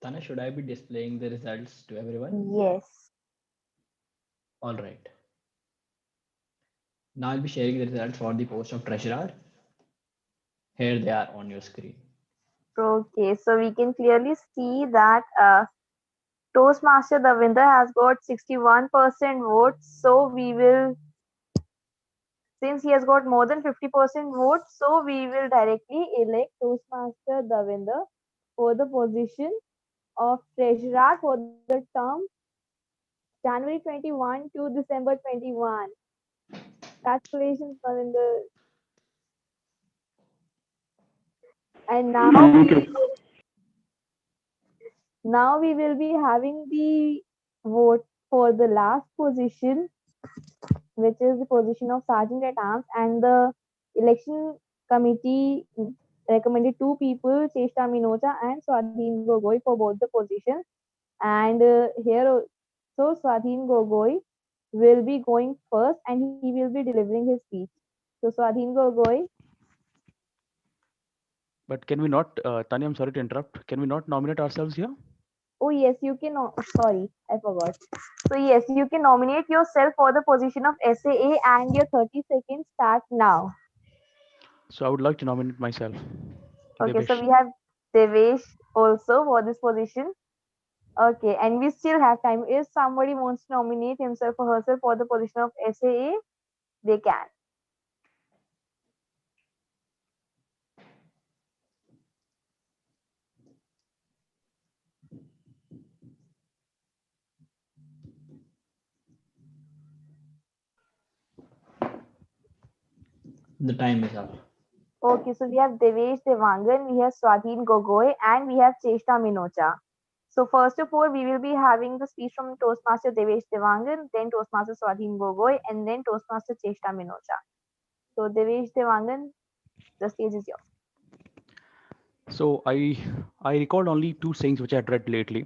Tana, should I be displaying the results to everyone? Yes. All right. Now I'll be sharing the results for the post of treasurer. Here they are on your screen. Okay, so we can clearly see that Toastmaster Davinder has got 61% votes. So we will, since he has got more than 50% votes, so we will directly elect Toastmaster Davinder for the position of treasurer for the term January 21 to December 21. Congratulations, Davinder. And now we will be having the vote for the last position, which is the position of Sergeant at Arms, and the election committee recommended two people, Cheshta Minocha and Swadhin Gogoi, for both the positions. And here, so Swadhin Gogoi will be going first, and he will be delivering his speech. So Swadhin Gogoi. But can we not, Tanya, I'm sorry to interrupt. Can we not nominate ourselves here? Oh yes, you can. Sorry, I forgot. So yes, you can nominate yourself for the position of SAA, and your 30 seconds start now. So I would like to nominate myself. Okay, so Devesh. we have Devesh also for this position. Okay, and we still have time. If somebody wants to nominate himself or herself for the position of SAA, they can. The time is up. Okay, so we have Devesh Devangan, we have Swadhin Gogoi, and we have Cheshta Minocha. So first of all, we will be having the speech from Toastmaster Devesh Devangan, then Toastmaster Swadhin Gogoi, and then Toastmaster Cheshta Minocha. So Devesh Devangan, the stage is yours. So I recalled only two sayings which I had read lately,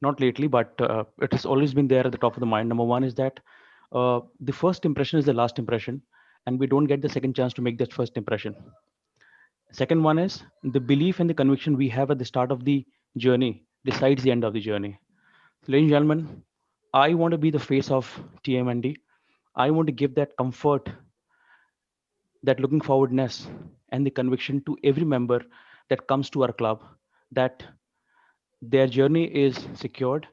not lately, but it has always been there at the top of the mind. Number one is that the first impression is the last impression, and we don't get the second chance to make that first impression. Second one is the belief and the conviction we have at the start of the journey decides the end of the journey. Ladies and gentlemen, I want to be the face of TMND. I want to give that comfort, that looking forwardness, and the conviction to every member that comes to our club that their journey is secured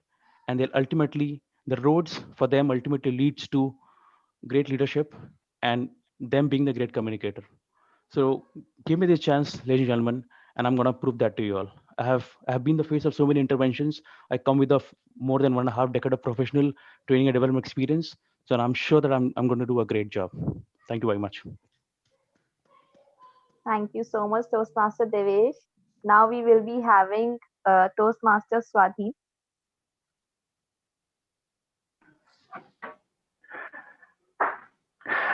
and they'll ultimately, the roads for them ultimately leads to great leadership and them being the great communicator. So give me this chance, ladies and gentlemen, and I'm going to prove that to you all. I have been the face of so many interventions. I come with more than 1.5 decade of professional training and development experience. So I'm sure that I'm going to do a great job. Thank you very much. Thank you so much, Toastmaster Devesh. Now we will be having Toastmaster Swadhi.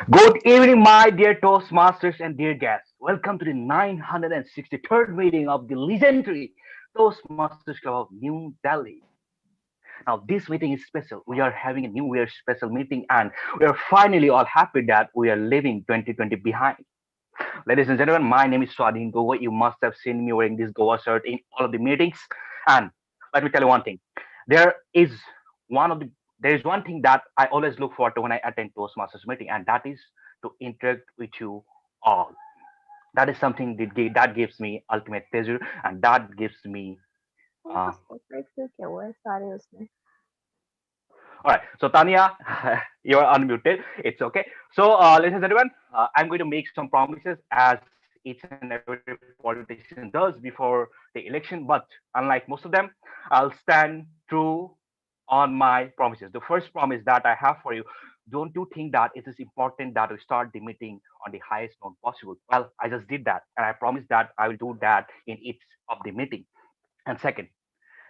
Good evening, my dear Toastmasters and dear guests. Welcome to the 963rd meeting of the legendary Toastmasters Club of New Delhi. Now, this meeting is special. We are having a New Year special meeting, and we are finally all happy that we are leaving 2020 behind. Ladies and gentlemen, my name is Swadhin Gogoi. You must have seen me wearing this Goa shirt in all of the meetings. And let me tell you one thing. There is one thing that I always look forward to when I attend Toastmasters meeting, and that is to interact with you all. That is something that gives me ultimate pleasure, and that gives me. All right, so Tanya, you are unmuted. It's okay. So, ladies and gentlemen, I'm going to make some promises as each and every politician does before the election. But unlike most of them, I'll stand true on my promises. The first promise that I have for you: don't you think that it is important that we start the meeting on the highest note possible? Well, I just did that, and I promised that I will do that in each of the meeting. And second,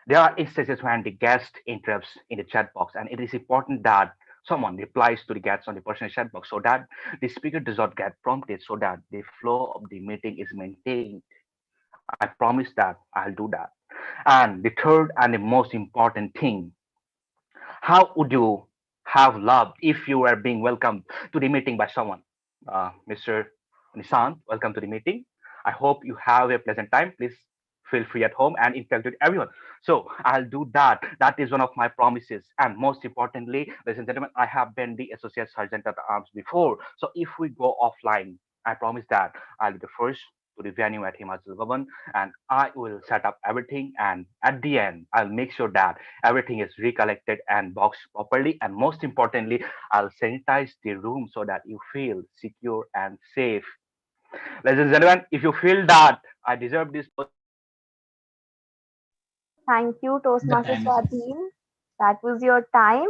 there are instances when the guest interrupts in the chat box, and it is important that someone replies to the guests on the personal chat box so that the speaker does not get prompted, so that the flow of the meeting is maintained. I promise that I'll do that. And the third and the most important thing: how would you have loved if you were being welcomed to the meeting by someone? Mr. Nishant, welcome to the meeting. I hope you have a pleasant time. Please feel free at home and interact with everyone. So I'll do that. That is one of my promises. And most importantly, ladies and gentlemen, I have been the Associate Sergeant at Arms before. So if we go offline, I promise that I'll be the first to the venue at Himachal Bhavan, and I will set up everything. And at the end, I'll make sure that everything is recollected and boxed properly. And most importantly, I'll sanitize the room so that you feel secure and safe. Ladies and gentlemen, if you feel that I deserve this. Thank you, Toastmaster Swadhin. That was your time.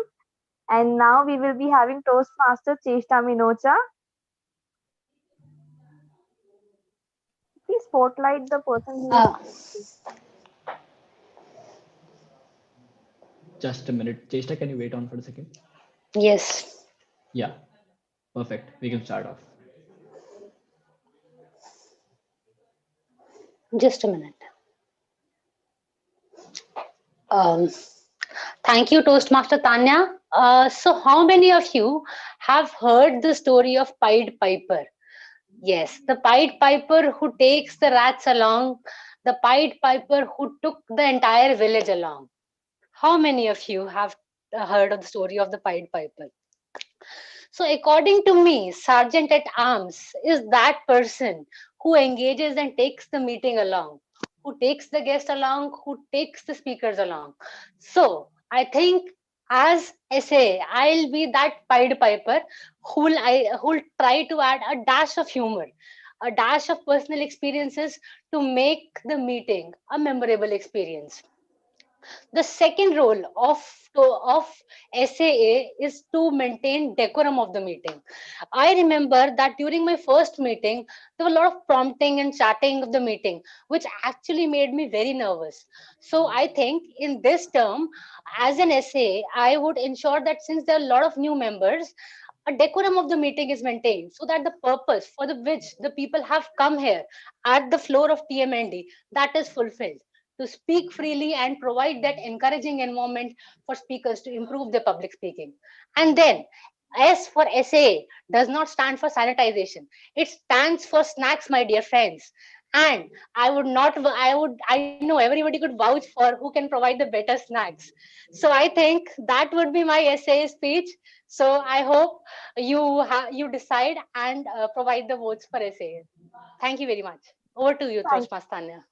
And now we will be having Toastmaster Cheshta Minocha. Please spotlight the person who Just a minute. Cheshta, can you wait on for a second? Yes. Yeah. Perfect. We can start off. Just a minute. Thank you, Toastmaster Tanya. So how many of you have heard the story of Pied Piper? Yes, the Pied Piper who takes the rats along, the Pied Piper who took the entire village along. How many of you have heard of the story of the Pied Piper? So according to me, Sergeant at Arms is that person who engages and takes the meeting along, who takes the guest along, who takes the speakers along. So I think as SA, I'll be that Pied Piper who'll try to add a dash of humor, a dash of personal experiences to make the meeting a memorable experience. The second role of SAA is to maintain decorum of the meeting. I remember that during my first meeting, there were a lot of prompting and chatting of the meeting, which actually made me very nervous. So I think in this term, as an SA, I would ensure that since there are a lot of new members, a decorum of the meeting is maintained so that the purpose for the which the people have come here at the floor of TMND, that is fulfilled, to speak freely and provide that encouraging environment for speakers to improve their public speaking. And then S for SA does not stand for sanitization. It stands for snacks, my dear friends. And I would not, I know everybody could vouch for who can provide the better snacks. So I think that would be my SA speech. So I hope you decide and provide the votes for SA. Thank you very much. Over to you, Thank, Toastmaster.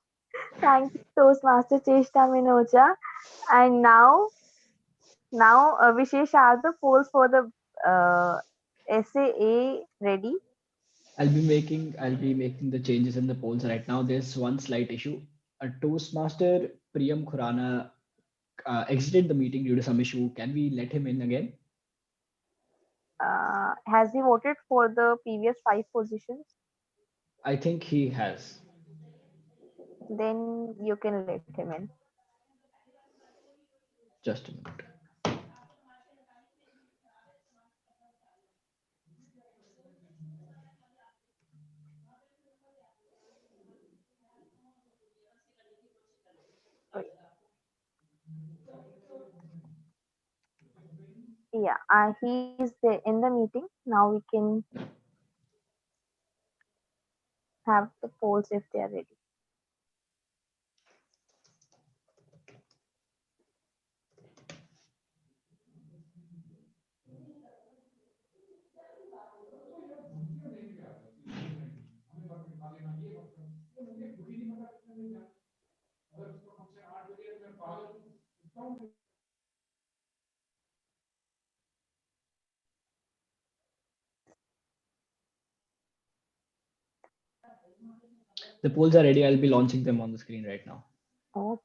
thank you, Toastmaster Cheshta Minocha. And now, Vishesh, are the polls for the SAA ready? I'll be making the changes in the polls right now. There's one slight issue. A Toastmaster Priyam Khurana exited the meeting due to some issue. Can we let him in again? Has he voted for the previous 5 positions? I think he has. Then you can let him in. Just a minute. Yeah, he is there in the meeting. Now we can have the polls if they are ready. The polls are ready. I'll be launching them on the screen right now. Okay.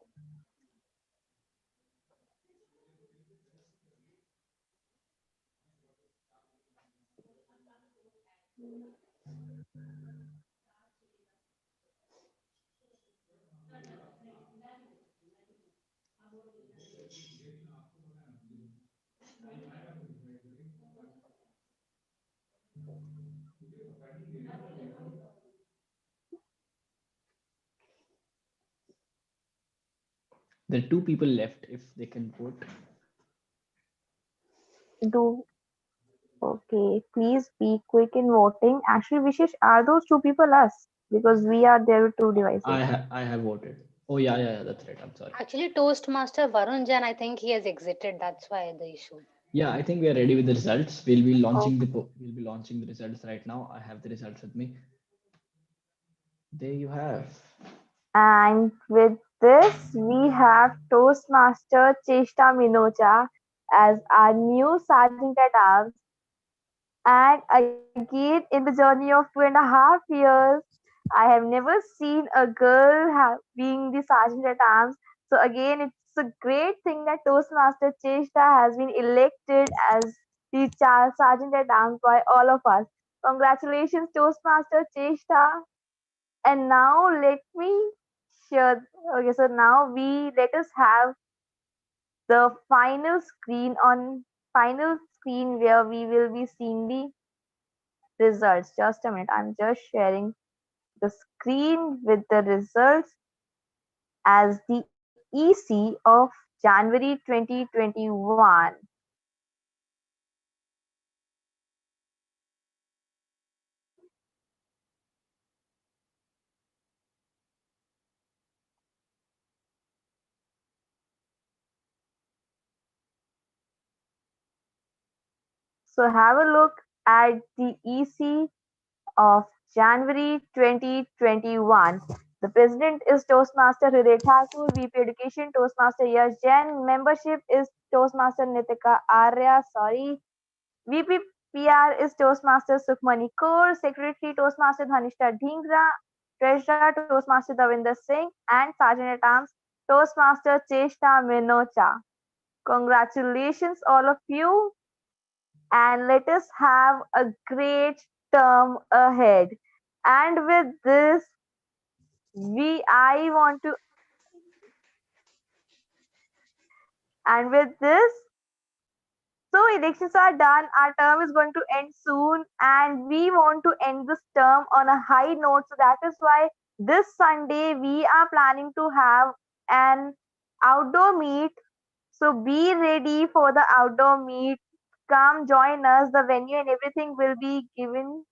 There are 2 people left if they can vote. Do okay. Please be quick in voting. Actually, Vishesh, are those 2 people us? Because we are there with 2 devices. I have voted. Oh yeah, that's right. I'm sorry. Actually, Toastmaster Varun Jain, I think he has exited. That's why the issue. Yeah, I think we are ready with the results. We'll be launching the results right now. I have the results with me. There you have. And with this, we have Toastmaster Cheshta Minocha as our new Sergeant at Arms. And again, in the journey of 2.5 years, I have never seen a girl being the Sergeant at Arms. So again, it's a great thing that Toastmaster Cheshta has been elected as the Sergeant at Arms by all of us. Congratulations, Toastmaster Cheshta. And now let me share. Okay, so now let us have the final screen where we will be seeing the results. Just a minute, I'm just sharing the screen with the results as the EC of January 2021. So have a look at the EC of January 2021. The president is Toastmaster Hriday Thakur, VP Education Toastmaster Yash Jain, membership is Toastmaster Nitika Arya, VP PR is Toastmaster Sukhmani Kaur, Secretary Toastmaster Dhanishta Dhingra, Treasurer Toastmaster Davinder Singh, and Sergeant at Arms Toastmaster Cheshta Minocha. Congratulations, all of you, and let us have a great term ahead. And with this, I want to, and with this, so elections are done, our term is going to end soon, and we want to end this term on a high note. So that is why this Sunday we are planning to have an outdoor meet. So be ready for the outdoor meet. Come join us. The venue and everything will be given.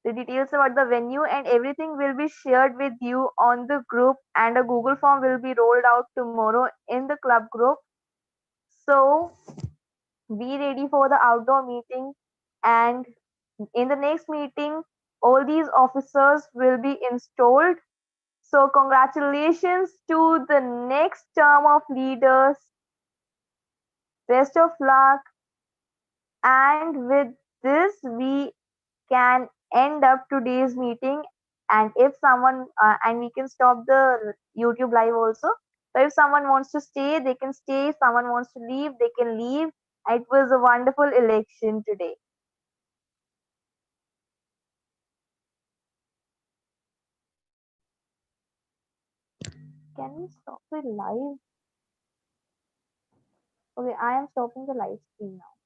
The details about the venue and everything will be shared with you on the group, and a Google form will be rolled out tomorrow in the club group. So be ready for the outdoor meeting, and in the next meeting all these officers will be installed. So congratulations to the next term of leaders. Best of luck. And with this we can end up today's meeting, and if someone and we can stop the YouTube live also. So if someone wants to stay, they can stay. If someone wants to leave, they can leave. It was a wonderful election today. Can we stop the live? Okay, I am stopping the live stream now.